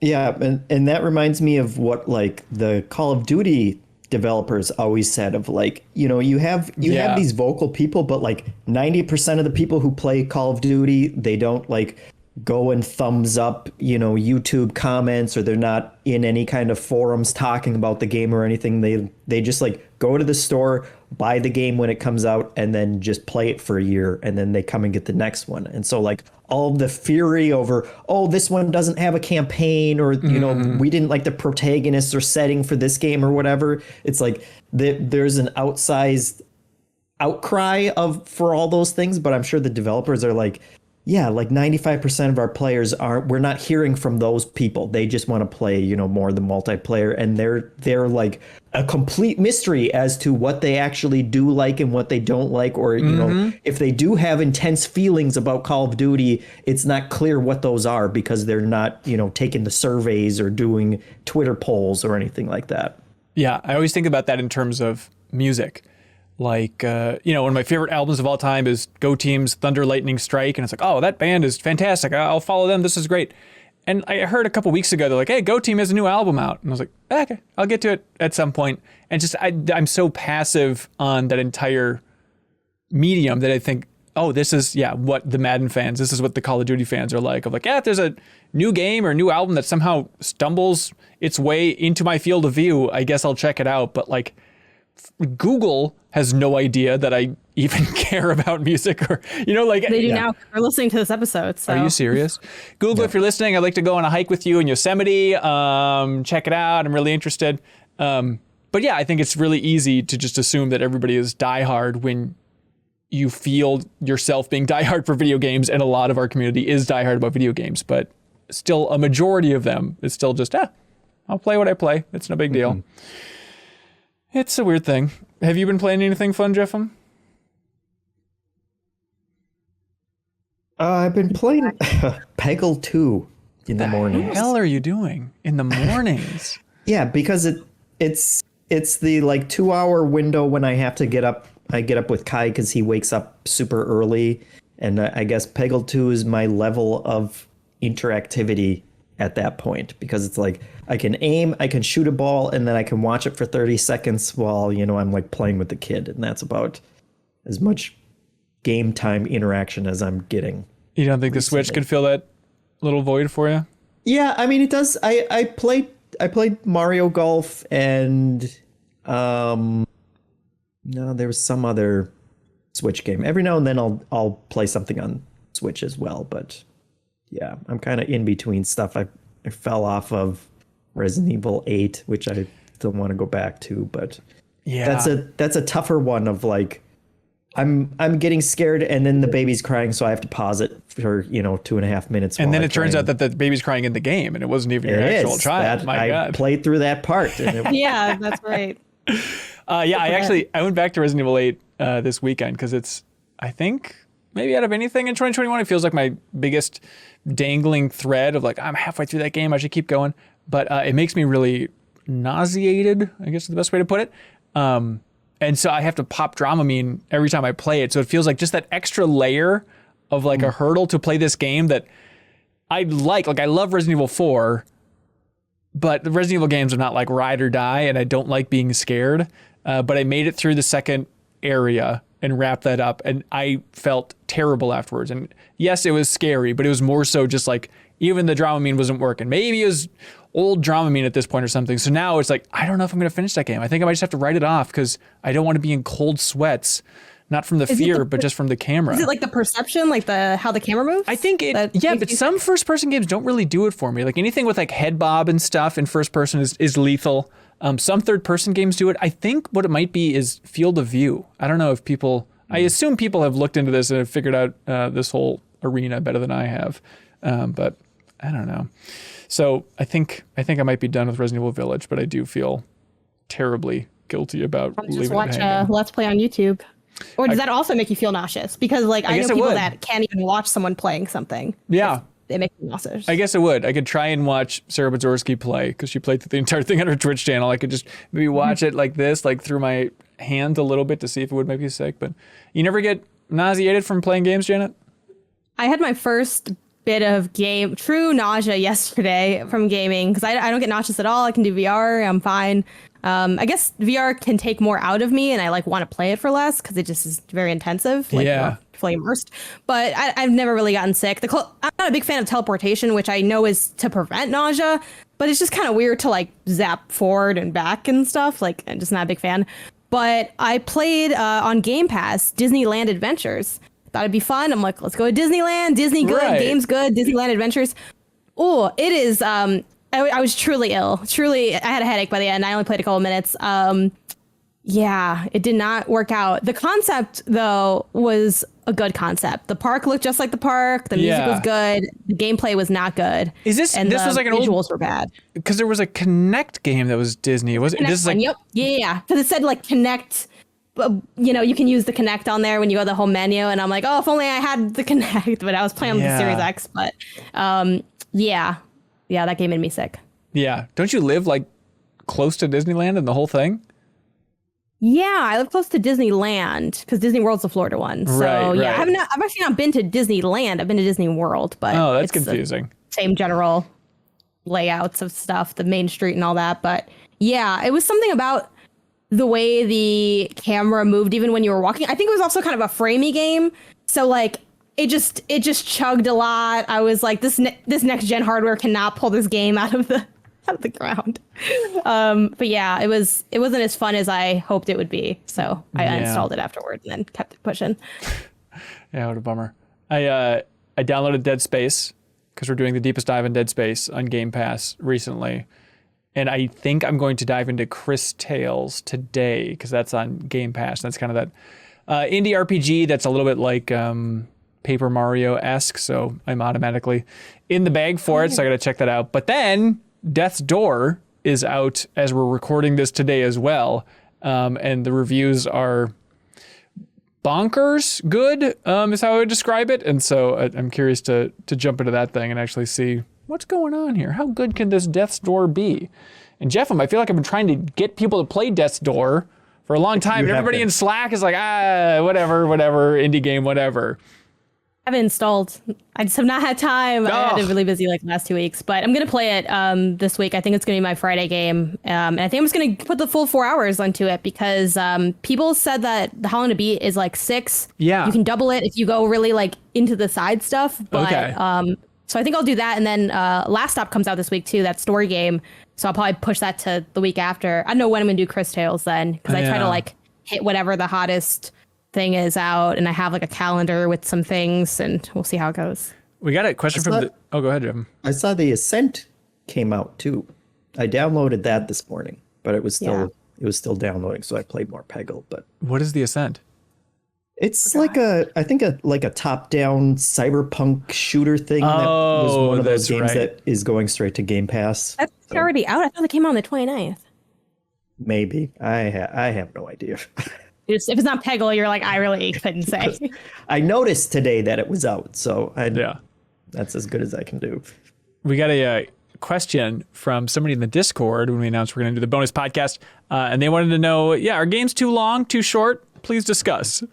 Yeah. And that reminds me of what like the Call of Duty developers always said of like, you have these vocal people, but like 90% of the people who play Call of Duty, they don't like go and thumbs up, YouTube comments, or they're not in any kind of forums talking about the game or anything. They just like go to the store, buy the game when it comes out, and then just play it for a year, and then they come and get the next one. And so like all the fury over, oh, this one doesn't have a campaign, or we didn't like the protagonist or setting for this game or whatever. It's like there's an outsized outcry for all those things, but I'm sure the developers are like, yeah, like 95% of our players we're not hearing from those people. They just want to play, more the multiplayer, and they're like a complete mystery as to what they actually do like and what they don't like, or, if they do have intense feelings about Call of Duty, it's not clear what those are because they're not, taking the surveys or doing Twitter polls or anything like that. Yeah, I always think about that in terms of music. Like, one of my favorite albums of all time is Go Team's Thunder Lightning Strike. And it's like, oh, that band is fantastic. I'll follow them. This is great. And I heard a couple weeks ago, they're like, hey, Go Team has a new album out. And I was like, okay, I'll get to it at some point. And just, I'm so passive on that entire medium that I think, oh, this is, what the Madden fans, this is what the Call of Duty fans are like. Of like, if there's a new game or new album that somehow stumbles its way into my field of view, I guess I'll check it out. But like, Google has no idea that I even care about music, or like they do now. We're listening to this episode. So. Are you serious? Google, if you're listening, I'd like to go on a hike with you in Yosemite. Check it out. I'm really interested. But yeah, I think it's really easy to just assume that everybody is diehard when you feel yourself being diehard for video games, and a lot of our community is diehard about video games. But still, a majority of them is still just, I'll play what I play. It's no big deal. It's a weird thing. Have you been playing anything fun, Jeffem? I've been playing Peggle 2 in the mornings. What the hell are you doing in the mornings? Yeah, because it's the like 2-hour window when I have to get up. I get up with Kai because he wakes up super early, and I guess Peggle 2 is my level of interactivity at that point, because it's like I can aim, I can shoot a ball, and then I can watch it for 30 seconds while, I'm like playing with the kid. And that's about as much game time interaction as I'm getting. You don't think the Switch could fill that little void for you? Yeah, I mean, it does. I played Mario Golf, and no, there was some other Switch game. Every now and then I'll play something on Switch as well, but yeah, I'm kind of in between stuff. I fell off of Resident Evil 8, which I still want to go back to, but yeah, that's a tougher one of like, I'm getting scared, and then the baby's crying, so I have to pause it for 2.5 minutes. And then it turns out that the baby's crying in the game, and it wasn't even your actual child. My God, I played through that part. And yeah, that's right. I went back to Resident Evil 8 this weekend because it's, I think, maybe out of anything in 2021, it feels like my biggest dangling thread of like, I'm halfway through that game, I should keep going. But it makes me really nauseated, I guess is the best way to put it. And so I have to pop Dramamine every time I play it. So it feels like just that extra layer of like a hurdle to play this game that I like. Like, I love Resident Evil 4, but the Resident Evil games are not like ride or die, and I don't like being scared. But I made it through the second area and wrapped that up, and I felt terrible afterwards. And yes, it was scary, but it was more so just like, even the Dramamine wasn't working. Maybe it was old Dramamine at this point or something. So now it's like, I don't know if I'm going to finish that game. I think I might just have to write it off because I don't want to be in cold sweats, not from the fear, but just from the camera. Is it like the perception, like how the camera moves? I think but some first person games don't really do it for me. Like anything with like head bob and stuff in first person is lethal. Some third person games do it. I think what it might be is field of view. I don't know if I assume people have looked into this and have figured out this whole arena better than I have. But I don't know. So I think I might be done with Resident Evil Village, but I do feel terribly guilty about leaving just watch it hanging. Let's Play on YouTube. Or does that also make you feel nauseous? Because like I know people that can't even watch someone playing something. Yeah. It makes me nauseous. I guess it would. I could try and watch Sarah Badzorski play because she played through the entire thing on her Twitch channel. I could just maybe watch it like this, like through my hand a little bit to see if it would make you sick. But you never get nauseated from playing games, Janet? I had my first bit of true nausea yesterday from gaming because I don't get nauseous at all. I can do VR. I'm fine. I guess VR can take more out of me, and I like want to play it for less because it just is very intensive. Like, yeah. You're fully immersed. But I've never really gotten sick. I'm not a big fan of teleportation, which I know is to prevent nausea, but it's just kind of weird to like zap forward and back and stuff. Like, I'm just not a big fan. But I played on Game Pass Disneyland Adventures. Thought it'd be fun. I'm like, let's go to Disneyland. Disney good, right. Games good, Disneyland Adventures. Oh, it is. I was truly ill. Truly, I had a headache by the end. I only played a couple of minutes. Yeah, it did not work out. The concept, though, was a good concept. The park looked just like the park. The music was good. The gameplay was not good. Is this? And this the was like an visuals were bad. Because there was a Connect game that was Disney. Was it? This is like Yep. Yeah. Because it said like Connect. You know, you can use the Connect on there when you go to the home menu, and I'm like, oh, if only I had the Connect. But I was playing on the Series X. But yeah, that game made me sick. Yeah. Don't you live like close to Disneyland and the whole thing? Yeah, I live close to Disneyland because Disney World's the Florida one. So yeah, I've actually not been to Disneyland. I've been to Disney World, but that's confusing. Same general layouts of stuff, the main street and all that. But yeah, it was something about the way the camera moved even when you were walking. I think it was also kind of a framey game. So like it just chugged a lot. I was like, this next gen hardware cannot pull this game out of the ground. But yeah, it wasn't as fun as I hoped it would be. So I uninstalled it afterwards and then kept it pushing. Yeah, what a bummer. I downloaded Dead Space because we're doing the deepest dive in Dead Space on Game Pass recently. And I think I'm going to dive into Chris Tales today because that's on Game Pass. That's kind of that indie RPG that's a little bit like Paper Mario-esque. So I'm automatically in the bag for it. So I got to check that out. But then Death's Door is out as we're recording this today as well. And the reviews are bonkers good, is how I would describe it. And so I'm curious to jump into that thing and actually see what's going on here. How good can this Death's Door be? And Jeffem, I feel like I've been trying to get people to play Death's Door for a long time. And everybody in Slack is like, whatever, indie game, whatever. I haven't installed. I just have not had time. I had been really busy like last 2 weeks, but I'm going to play it this week. I think it's going to be my Friday game. And I think I'm just going to put the full 4 hours onto it because people said that the How Long to Beat is like 6. Yeah. You can double it if you go really like into the side stuff. But so I think I'll do that. And then Last Stop comes out this week too, that story game. So I'll probably push that to the week after. I don't know when I'm going to do Chris Tales then because I try to like hit whatever the hottest thing is out, and I have like a calendar with some things, and we'll see how it goes. We got a question go ahead, Jim. I saw the Ascent came out too. I downloaded that this morning, but it was still downloading, so I played more Peggle. But what is the Ascent? It's like a top-down cyberpunk shooter thing. That was one of those games that is going straight to Game Pass. That's already out. I thought it came out on the 29th. Maybe. I have no idea. If it's not Peggle, you're like, I really couldn't say. I noticed today that it was out, so that's as good as I can do. We got a question from somebody in the Discord when we announced we're going to do the bonus podcast, and they wanted to know, are games too long, too short? Please discuss.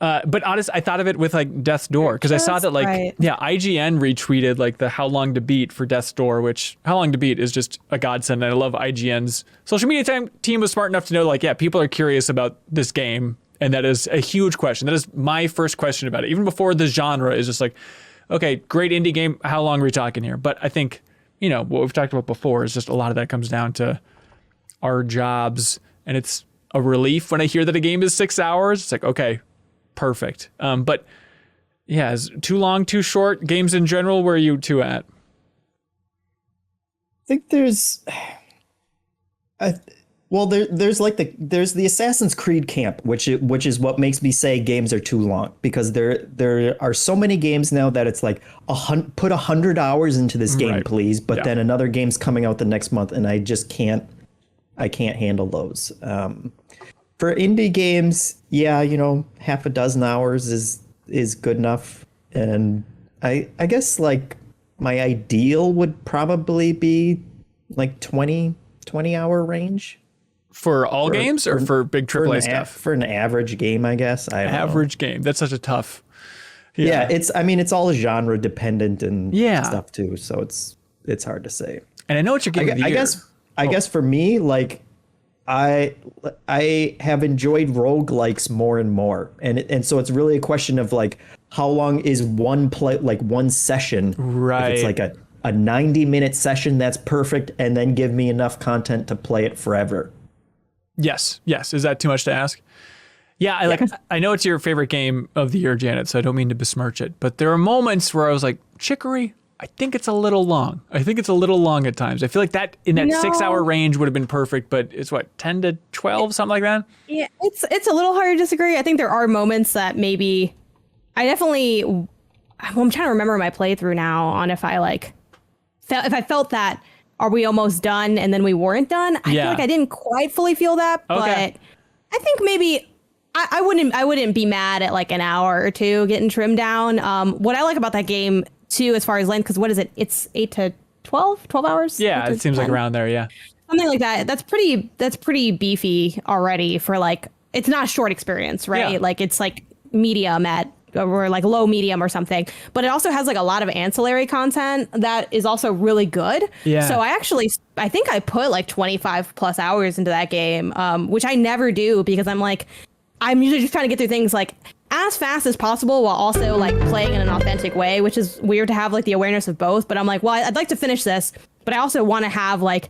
But honest, I thought of it with like Death's Door because I saw that IGN retweeted like the How Long to Beat for Death's Door, which How Long to Beat is just a godsend. And I love IGN's social media team was smart enough to know like, people are curious about this game. And that is a huge question. That is my first question about it. Even before the genre is just like, okay, great indie game. How long are we talking here? But I think, what we've talked about before is just a lot of that comes down to our jobs. And it's a relief when I hear that a game is 6 hours. It's like, okay, perfect. But is too long, too short? Games in general, where are you two at? I think there's the Assassin's Creed camp, which is what makes me say games are too long, because there are so many games now that it's like put 100 hours into this game, please. But then another game's coming out the next month, and I just can't handle those. For indie games, half a dozen hours is good enough. And I guess like my ideal would probably be like 20 hour range. For all games or for big AAA stuff? For an average game, I guess. Average game. That's such a tough. Yeah, it's all genre dependent and Yeah. stuff too. So it's hard to say. And I know what you're getting. I guess for me, like I have enjoyed roguelikes more and more. And so it's really a question of like how long is one session? Right. If it's like a 90-minute session, that's perfect, and then give me enough content to play it forever. Yes. Is that too much to ask? Yeah, I know it's your favorite game of the year, Janet, so I don't mean to besmirch it, but there are moments where I was like, Chicory, I think it's a little long. I think it's a little long at times. I feel like that in that 6-hour range would have been perfect, but it's what, 10 to 12, something like that? Yeah, it's a little hard to disagree. I think there are moments that maybe I'm trying to remember my playthrough now on if I felt that, are we almost done and then we weren't done? I feel like I didn't quite fully feel that, but I think maybe I wouldn't be mad at like an hour or two getting trimmed down. What I like about that game too, as far as length, because what is it? It's 8 to 12 hours. Yeah, it seems 10. Like around there. Yeah, something like that. That's pretty beefy already for like, it's not a short experience, right? Yeah. Like it's like medium or like low medium or something, but it also has like a lot of ancillary content that is also really good. Yeah. So I think I put like 25 plus hours into that game, which I never do because I'm usually just trying to get through things like as fast as possible while also like playing in an authentic way, which is weird to have like the awareness of both. But I'm like, well, I'd like to finish this, but I also want to have like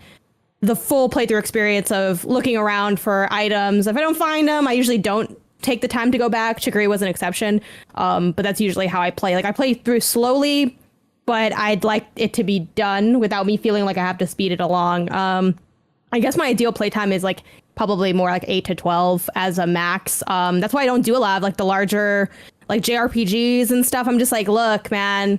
the full playthrough experience of looking around for items. If I don't find them, I usually don't take the time to go back. Chicory was an exception, but that's usually how I play. Like I play through slowly, but I'd like it to be done without me feeling like I have to speed it along. I guess my ideal playtime is like probably more like 8 to 12 as a max. That's why I don't do a lot of like the larger like JRPGs and stuff. I'm just like, look, man,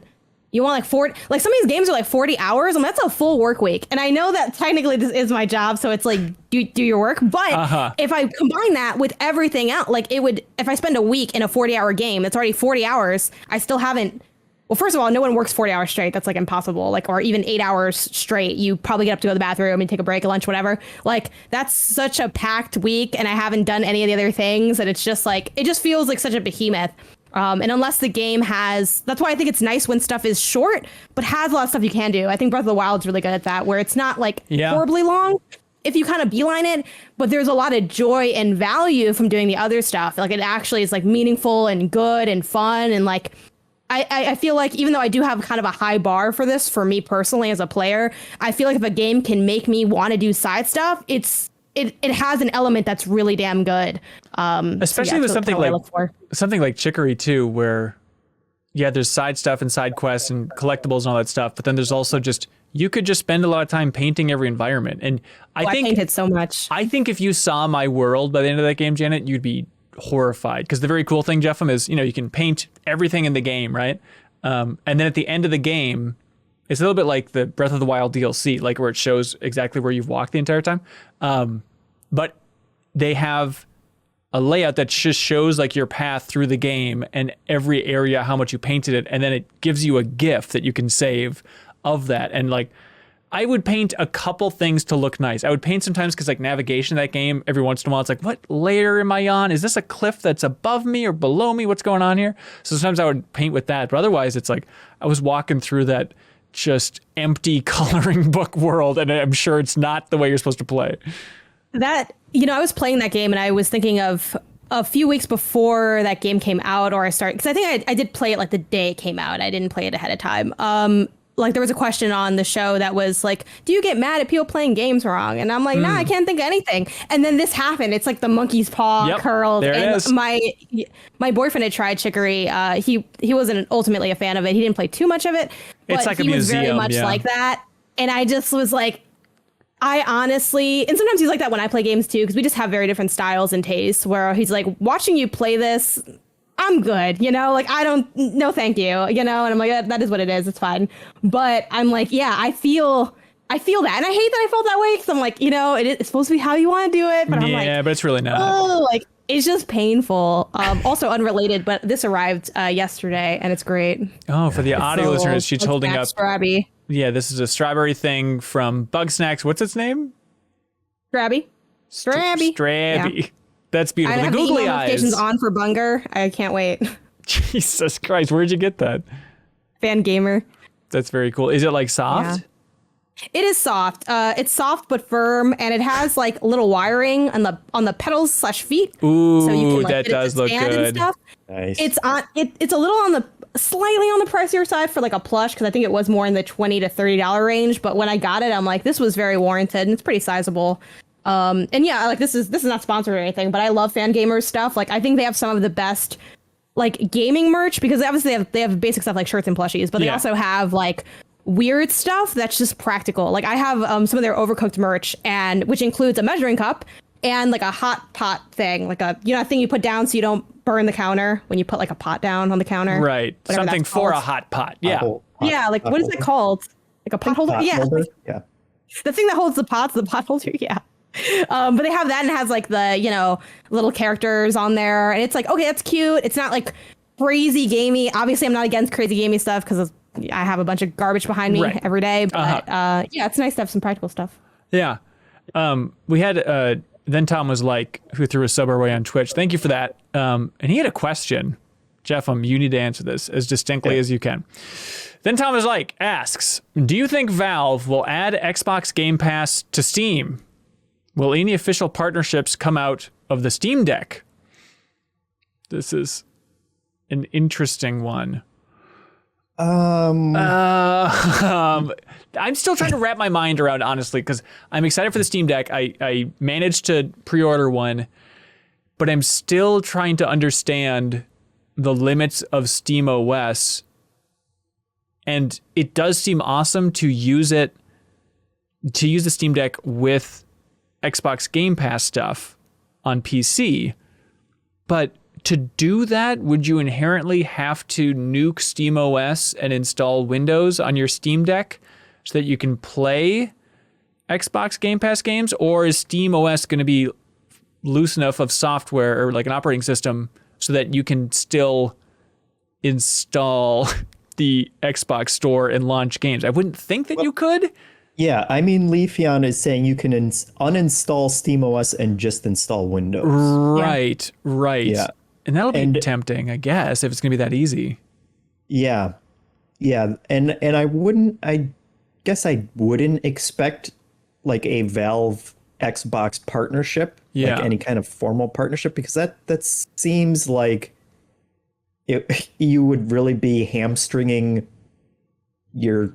you want like 40, like some of these games are like 40 hours. I mean, that's a full work week. And I know that technically this is my job. So it's like, do your work. But if I combine that with everything else, like if I spend a week in a 40-hour game, that's already 40 hours. I still haven't. Well, first of all, no one works 40 hours straight. That's like impossible. Like, or even 8 hours straight. You probably get up to go to the bathroom and take a break, a lunch, whatever. Like, that's such a packed week, and I haven't done any of the other things. And it's just like, it just feels like such a behemoth. And unless the game has, that's why I think it's nice when stuff is short, but has a lot of stuff you can do. I think Breath of the Wild's really good at that, where it's not like horribly long if you kind of beeline it, but there's a lot of joy and value from doing the other stuff. Like, it actually is like meaningful and good and fun and like. I feel like even though I do have kind of a high bar for this, for me personally as a player, I feel like if a game can make me want to do side stuff, it has an element that's really damn good. Especially with something like Chicory too, where there's side stuff and side quests and collectibles and all that stuff, but then there's also just you could just spend a lot of time painting every environment. And I painted so much. I think if you saw my world by the end of that game, Janet, you'd be horrified, because the very cool thing, Jeffem, is you can paint everything in the game, right? And then at the end of the game, it's a little bit like the Breath of the Wild DLC, like where it shows exactly where you've walked the entire time. But they have a layout that just shows like your path through the game and every area, how much you painted it, and then it gives you a GIF that you can save of that. And like, I would paint a couple things to look nice. I would paint sometimes because like navigation in that game, every once in a while, it's like, what layer am I on? Is this a cliff that's above me or below me? What's going on here? So sometimes I would paint with that. But otherwise, it's like I was walking through that just empty coloring book world, and I'm sure it's not the way you're supposed to play. That, I was playing that game and I was thinking of a few weeks before that game came out, or I started, because I think I did play it like the day it came out. I didn't play it ahead of time. Like there was a question on the show that was like, do you get mad at people playing games wrong? And I'm like, nah, I can't think of anything. And then this happened. It's like the monkey's paw curled. There and it is. My boyfriend had tried Chicory. He wasn't ultimately a fan of it. He didn't play too much of it. But it's like he a museum, was very much like that. And I just was like, I honestly, and sometimes he's like that when I play games too, because we just have very different styles and tastes, where he's like, watching you play this, I'm good, like I don't, no, thank you, and I'm like, that is what it is. It's fine. But I'm like, yeah, I feel that. And I hate that I felt that way, because I'm like, it's supposed to be how you want to do it. But I'm like, yeah, but it's really not. Oh, like, it's just painful. Also unrelated, but this arrived yesterday and it's great. Oh, for the audio listeners, she's holding up. Strabby. Yeah, this is a strawberry thing from Bug Snacks. What's its name? Strabby. Strabby. Yeah. That's beautiful. I have the googly email eyes. notifications on for Bunger. I can't wait. Jesus Christ, where'd you get that? Fan gamer. That's very cool. Is it like soft? Yeah. It is soft. It's soft but firm, and it has like little wiring on the pedals / feet. Ooh, so you can, like, that does look good. And stuff. Nice. It's a little slightly on the pricier side for like a plush, because I think it was more in the $20 to $30 range. But when I got it, I'm like, this was very warranted, and it's pretty sizable. And yeah, like this is not sponsored or anything, but I love Fan Gamers stuff. Like, I think they have some of the best like gaming merch, because obviously they have basic stuff like shirts and plushies, but they also have like weird stuff that's just practical. Like I have some of their Overcooked merch, and which includes a measuring cup and like a hot pot thing, like a thing you put down so you don't burn the counter when you put like a pot down on the counter. Right. Something for a hot pot. Yeah. Yeah. Like what is it called? Like a pot holder? Yeah. Yeah. The thing that holds the pot holder. Yeah. But they have that, and it has like the, little characters on there, and it's like, okay, that's cute. It's not like crazy gamey. Obviously, I'm not against crazy gamey stuff, because I have a bunch of garbage behind me every day. But yeah, it's nice to have some practical stuff. Yeah. We had then Tom was like, who threw a sub our way on Twitch. Thank you for that. And he had a question. Jeff, you need to answer this as distinctly as you can. Then Tom is like, asks, do you think Valve will add Xbox Game Pass to Steam? Will any official partnerships come out of the Steam Deck? This is an interesting one. I'm still trying to wrap my mind around, honestly, because I'm excited for the Steam Deck. I managed to pre-order one, but I'm still trying to understand the limits of SteamOS. And it does seem awesome to use the Steam Deck with Xbox Game Pass stuff on PC, but to do that, would you inherently have to nuke SteamOS and install Windows on your Steam Deck so that you can play Xbox Game Pass games? Or is SteamOS going to be loose enough of software or like an operating system so that you can still install the Xbox store and launch games? I wouldn't think that you could. Yeah, I mean, Leafeon is saying you can uninstall SteamOS and just install Windows. Right. Yeah. And that'll be tempting, I guess, if it's going to be that easy. Yeah. And I guess I wouldn't expect like a Valve Xbox partnership, like any kind of formal partnership, because that seems like you would really be hamstringing your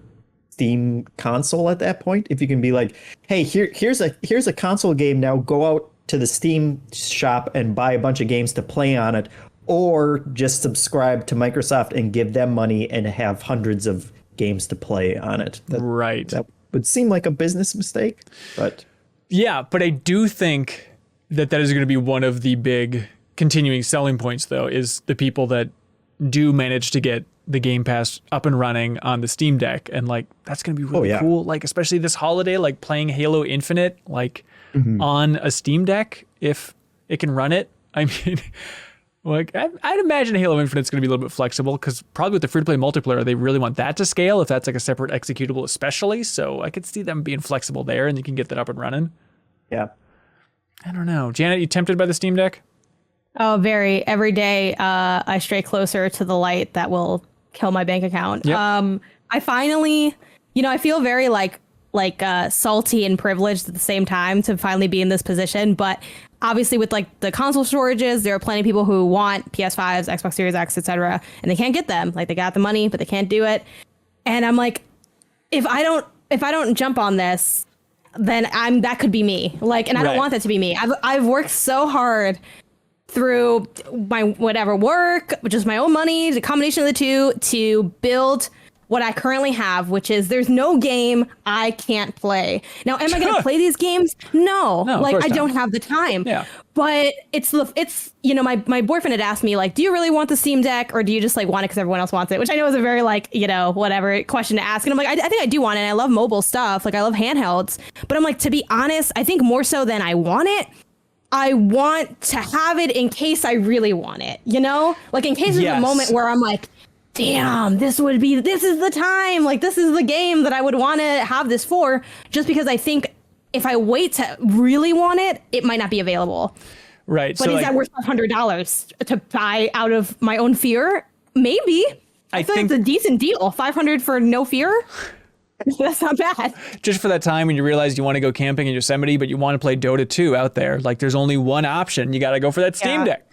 Steam console at that point. If you can be like, hey, here's a console game, now go out to the Steam shop and buy a bunch of games to play on it, or just subscribe to Microsoft and give them money and have hundreds of games to play on it. That would seem like a business mistake, but yeah, but I do think that is going to be one of the big continuing selling points, though, is the people that do manage to get the Game Pass up and running on the Steam Deck, and like that's going to be really cool, like especially this holiday, like playing Halo Infinite like on a Steam Deck if it can run it. I mean, like I'd imagine Halo Infinite's going to be a little bit flexible, because probably with the free-to-play multiplayer they really want that to scale if that's like a separate executable especially, so I could see them being flexible there and you can get that up and running. Yeah. I don't know. Janet, you tempted by the Steam Deck? Oh, very. Every day I stray closer to the light that will kill my bank account. Yep. I finally, I feel very like salty and privileged at the same time to finally be in this position. But obviously with like the console shortages, there are plenty of people who want PS5s, Xbox Series X, etc., and they can't get them. Like they got the money, but they can't do it. And I'm like, if I don't jump on this, then that could be me. Like, and I don't want that to be me. I've worked so hard through my whatever work, which is my own money, the combination of the two, to build what I currently have, which is there's no game I can't play. Now, am I going to play these games? No, like I don't have the time. Yeah. But it's my boyfriend had asked me like, do you really want the Steam Deck, or do you just like want it because everyone else wants it? Which I know is a very like, whatever question to ask. And I'm like, I think I do want it. And I love mobile stuff. Like I love handhelds, but I'm like, to be honest, I think more so than I want it, I want to have it in case I really want it, like in case there's a moment where I'm like, damn, this is the time. Like, this is the game that I would want to have this for, just because I think if I wait to really want it, it might not be available. Right. But so is that worth $500 to buy out of my own fear? Maybe. I feel like it's a decent deal. $500 for no fear? That's not bad. Just for that time when you realize you want to go camping in Yosemite, but you want to play Dota 2 out there. Like, there's only one option. You got to go for that Steam Deck.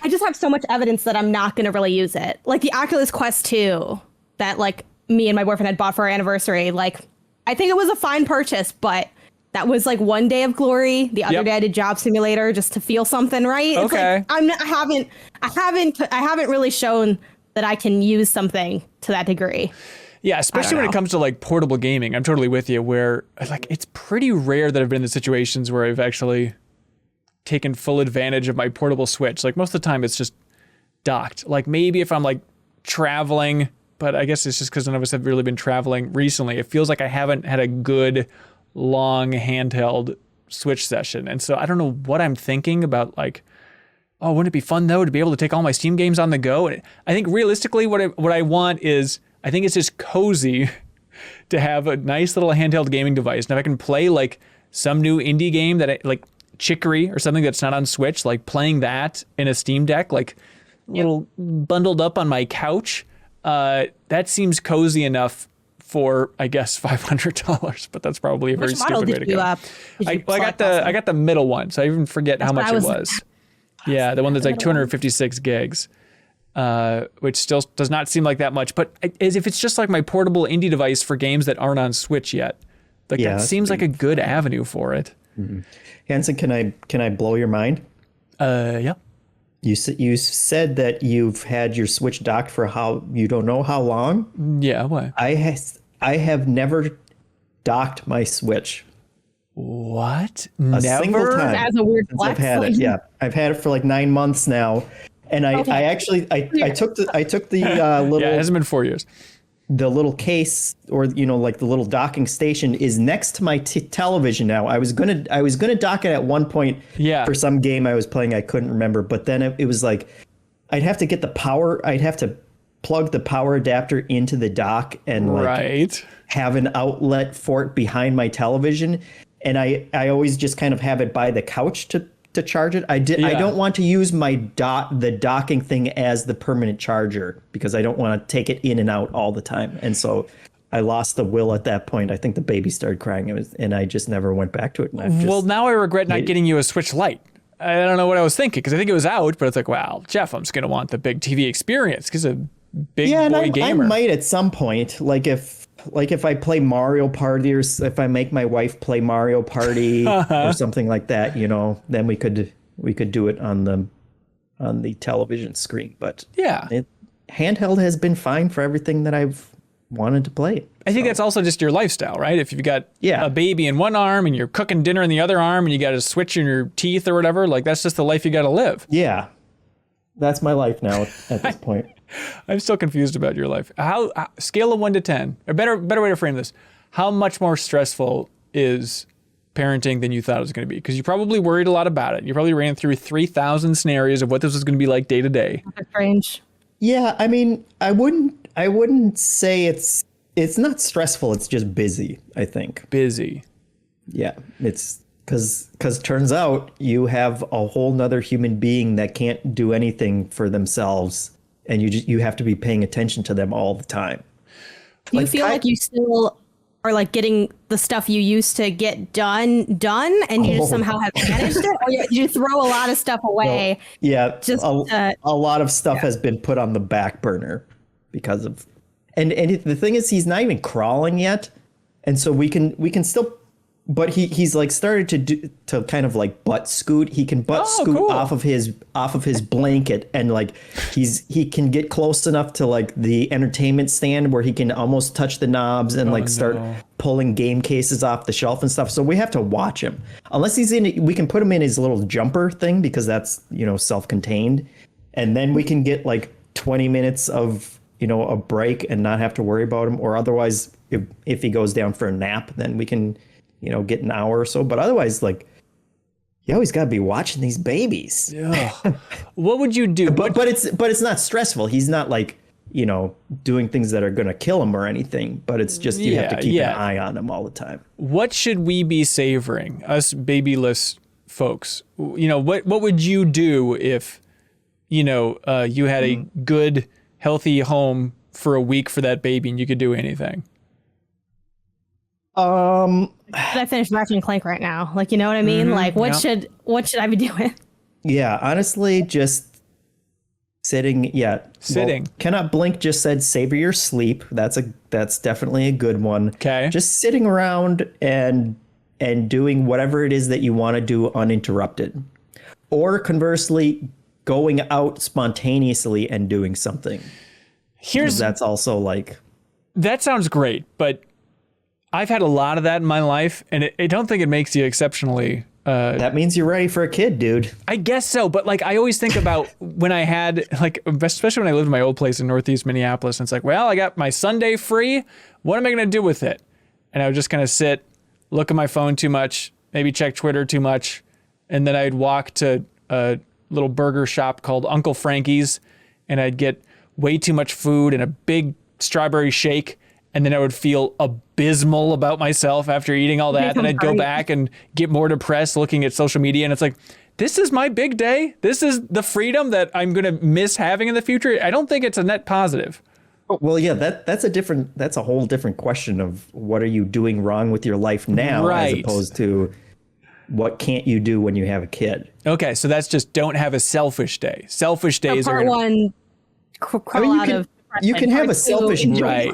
I just have so much evidence that I'm not going to really use it. Like the Oculus Quest 2 that like me and my boyfriend had bought for our anniversary. Like, I think it was a fine purchase, but that was like one day of glory. The other day I did Job Simulator just to feel something, right? Okay. It's like, I haven't really shown that I can use something to that degree. Yeah, especially when it comes to like portable gaming. I'm totally with you where like it's pretty rare that I've been in the situations where I've actually taken full advantage of my portable Switch. Like most of the time it's just docked. Like maybe if I'm like traveling, but I guess it's just because none of us have really been traveling recently. It feels like I haven't had a good long handheld Switch session. And so I don't know what I'm thinking about like, oh, wouldn't it be fun though to be able to take all my Steam games on the go? And I think realistically what I want is, I think it's just cozy to have a nice little handheld gaming device. And if I can play like some new indie game that like Chicory or something that's not on Switch, like playing that in a Steam Deck, like a little bundled up on my couch, that seems cozy enough for, I guess, $500, but that's probably a very stupid way to go. I got the middle one, so I even forget how much it was. Yeah, the one that's like 256 gigs. Which still does not seem like that much, but as if it's just like my portable indie device for games that aren't on Switch yet. Like that seems like a good avenue for it. Mm-hmm. Hanson, can I blow your mind? Yeah. You said that you've had your Switch docked for you don't know how long? Yeah, why? I have never docked my Switch. What? A single time. That's a weird since I've had it. Yeah, I've had it for like 9 months now. And I took the little, yeah, it hasn't been 4 years. The little case, or like the little docking station is next to my television now. I was gonna dock it at one point for some game I was playing. I couldn't remember, but then it was like I'd have to get the power. I'd have to plug the power adapter into the dock and like have an outlet for it behind my television. And I always just kind of have it by the couch to charge it. I don't want to use the docking thing as the permanent charger because I don't want to take it in and out all the time. And so I lost the will at that point. I think the baby started crying, and I just never went back to it. Well, now I regret not getting you a Switch Lite. I don't know what I was thinking because I think it was out, but it's like, wow, Jeff, I'm just gonna want the big TV experience because a big boy gamer. I might at some point, like if I play Mario Party, or if I make my wife play Mario Party or something like that, then we could do it on the television screen. But handheld has been fine for everything that I've wanted to play. I think that's also just your lifestyle, right? If you've got a baby in one arm and you're cooking dinner in the other arm and you got a Switch in your teeth or whatever, like that's just the life you got to live. Yeah, that's my life now at this point. I'm still confused about your life. How scale of 1 to 10, a better way to frame this. How much more stressful is parenting than you thought it was going to be? Because you probably worried a lot about it. You probably ran through 3,000 scenarios of what this was going to be like day to day. That's strange. Yeah, I mean, I wouldn't say it's not stressful. It's just busy, I think. Busy. Yeah, it's because turns out you have a whole nother human being that can't do anything for themselves. And you have to be paying attention to them all the time. Do you feel like you still are like getting the stuff you used to get done, and you just somehow have managed it, or you throw a lot of stuff away? No. Yeah, just a lot of stuff has been put on the back burner because of, and the thing is, he's not even crawling yet, and so we can still. But he's like started to kind of like butt scoot. He can scoot off of his blanket, and like he can get close enough to like the entertainment stand where he can almost touch the knobs and start pulling game cases off the shelf and stuff. So we have to watch him. Unless we can put him in his little jumper thing because that's self-contained, and then we can get like 20 minutes of a break and not have to worry about him. Or otherwise, if he goes down for a nap, then we can get an hour or so. But otherwise, like, you always got to be watching these babies. Yeah. What would you do? But it's not stressful. He's not like, doing things that are going to kill him or anything. But it's just you have to keep an eye on him all the time. What should we be savoring, us babyless folks? You know, what would you do if, you know, you had a good, healthy home for a week for that baby and you could do anything? Should I finish Ratchet and Clank right now? Like, you know what I mean? Like, what should I be doing? Yeah, honestly, just sitting. Yeah, Sitting. Well, Cannot Blink just said savor your sleep. That's definitely a good one. Okay. Just sitting around and doing whatever it is that you want to do uninterrupted, or conversely, going out spontaneously and doing something. That's also like. That sounds great, but I've had a lot of that in my life, and I don't think it makes you exceptionally. That means you're ready for a kid, dude. I guess so, but like I always think about when I had, like, especially when I lived in my old place in Northeast Minneapolis, and it's like, well, I got my Sunday free. What am I going to do with it? And I would just kind of sit, look at my phone too much, maybe check Twitter too much, and then I'd walk to a little burger shop called Uncle Frankie's, and I'd get way too much food and a big strawberry shake. And then I would feel abysmal about myself after eating all that. Then I'd go back and get more depressed looking at social media. And it's like, this is my big day. This is the freedom that I'm going to miss having in the future. I don't think it's a net positive. Well, yeah, that's a whole different question of what are you doing wrong with your life now, as opposed to what can't you do when you have a kid. Okay, so that's just don't have a selfish day. Selfish days part are one. You can have a selfish right.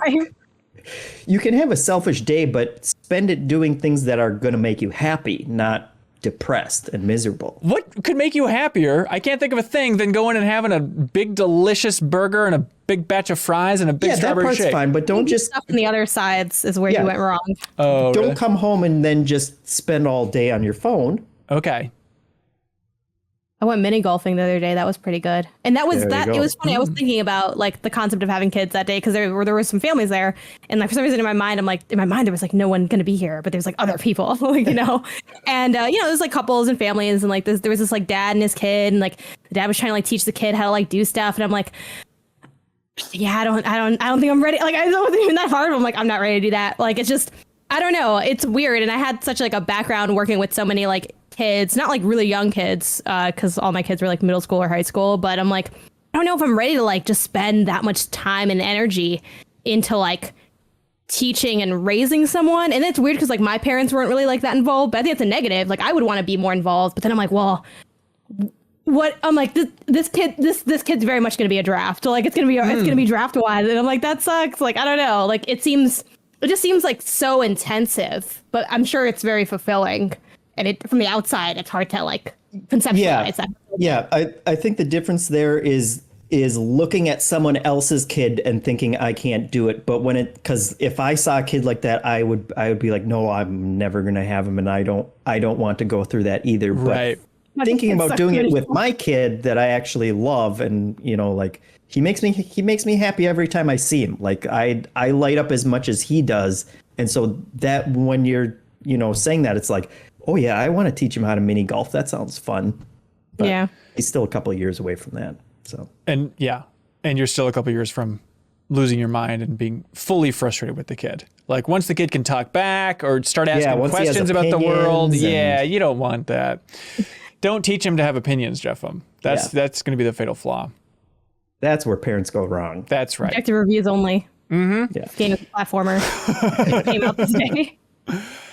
You can have a selfish day, but spend it doing things that are going to make you happy, not depressed and miserable. What could make you happier? I can't think of a thing than going and having a big delicious burger and a big batch of fries and a big strawberry that part's shake. fine, but don't just stuff on the other sides is where you went wrong. Oh, don't really? come home and then just spend all day on your phone. Okay. I went mini golfing the other day. That was pretty good. And that was that. It was funny. I was thinking about like the concept of having kids that day because there were some families there, and like for some reason in my mind there was like no one going to be here, but there's like other people, like, you know, and there's like couples and families, and like there was this like dad and his kid, and like the dad was trying to like teach the kid how to like do stuff, and I'm like, yeah, I don't think I'm ready. Like I don't think it's even that hard. I'm like, I'm not ready to do that. Like it's just, I don't know. It's weird, and I had such like a background working with so many like kids, not like really young kids, because all my kids were like middle school or high school, but I'm like, I don't know if I'm ready to like just spend that much time and energy into like teaching and raising someone. And it's weird because like my parents weren't really like that involved, but I think it's a negative. Like I would want to be more involved, but then I'm like, well, what? I'm like, this kid's very much going to be a draft. Like it's going to be draft wise. And I'm like, that sucks. Like, I don't know. Like it just seems like so intensive, but I'm sure it's very fulfilling. And from the outside, it's hard to like conceptualize that. Yeah, I think the difference there is looking at someone else's kid and thinking I can't do it. But because if I saw a kid like that, I would be like, no, I'm never gonna have him, and I don't want to go through that either. Right. But thinking about doing it with my kid that I actually love, and like he makes me happy every time I see him. Like I light up as much as he does, and so that when you're saying that, it's like, oh yeah, I want to teach him how to mini golf. That sounds fun. But he's still a couple of years away from that. So and you're still a couple of years from losing your mind and being fully frustrated with the kid. Like once the kid can talk back or start asking questions about the world, you don't want that. Don't teach him to have opinions, Jeffem. That's going to be the fatal flaw. That's where parents go wrong. That's right. Objective reviews only. Mm-hmm. Yeah. Game of platformer. It came out this day.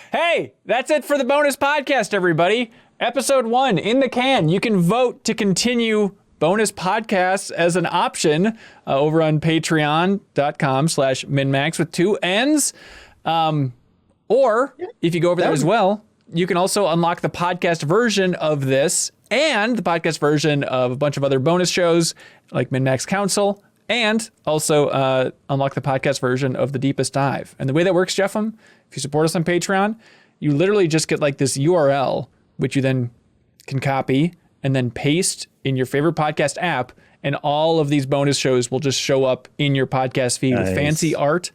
Hey, that's it for the bonus podcast, everybody. Episode 1 in the can. You can vote to continue bonus podcasts as an option over on patreon.com/MinnMax with 2 N's. Or if you go over there as well, you can also unlock the podcast version of this and the podcast version of a bunch of other bonus shows like MinnMax Council, and also unlock the podcast version of The Deepest Dive. And the way that works, Jeffem, if you support us on Patreon, you literally just get like this URL, which you then can copy and then paste in your favorite podcast app, and all of these bonus shows will just show up in your podcast feed with fancy art.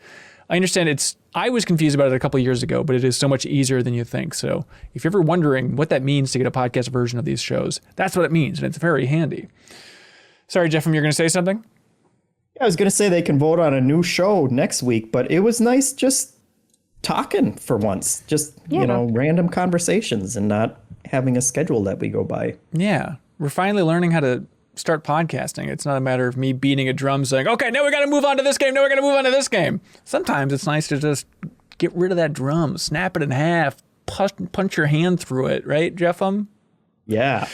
I understand I was confused about it a couple of years ago, but it is so much easier than you think. So if you're ever wondering what that means to get a podcast version of these shows, that's what it means, and it's very handy. Sorry, Jeffem, you're going to say something? I was going to say they can vote on a new show next week, but it was nice just talking for once. Just, random conversations and not having a schedule that we go by. Yeah, we're finally learning how to start podcasting. It's not a matter of me beating a drum saying, okay, now we got to move on to this game. Now we got to move on to this game. Sometimes it's nice to just get rid of that drum, snap it in half, punch your hand through it, right, Jeffem? Yeah.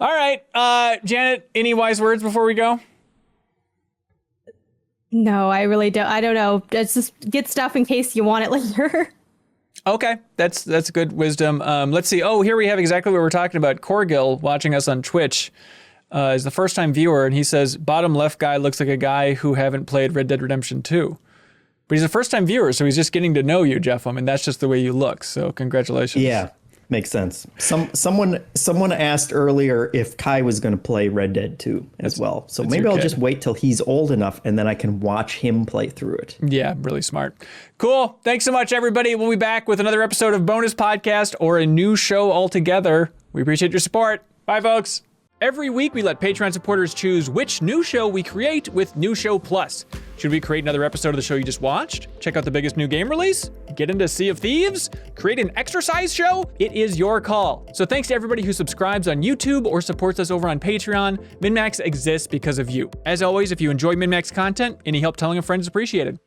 All right, Janet, any wise words before we go? No, I really don't. I don't know. Just get stuff in case you want it later. Okay, that's good wisdom. Let's see. Oh, here we have exactly what we're talking about. Corgil, watching us on Twitch, is the first-time viewer, and he says, bottom left guy looks like a guy who haven't played Red Dead Redemption 2. But he's a first-time viewer, so he's just getting to know you, Jeffem, and that's just the way you look. So congratulations. Yeah, makes sense. Someone asked earlier if Kai was going to play Red Dead 2 as well. So maybe I'll just wait till he's old enough, and then I can watch him play through it. Yeah, really smart. Cool. Thanks so much, everybody. We'll be back with another episode of Bonus Podcast or a new show altogether. We appreciate your support. Bye, folks. Every week, we let Patreon supporters choose which new show we create with New Show Plus. Should we create another episode of the show you just watched? Check out the biggest new game release? Get into Sea of Thieves? Create an exercise show? It is your call. So thanks to everybody who subscribes on YouTube or supports us over on Patreon. MinnMax exists because of you. As always, if you enjoy MinnMax content, any help telling a friend is appreciated.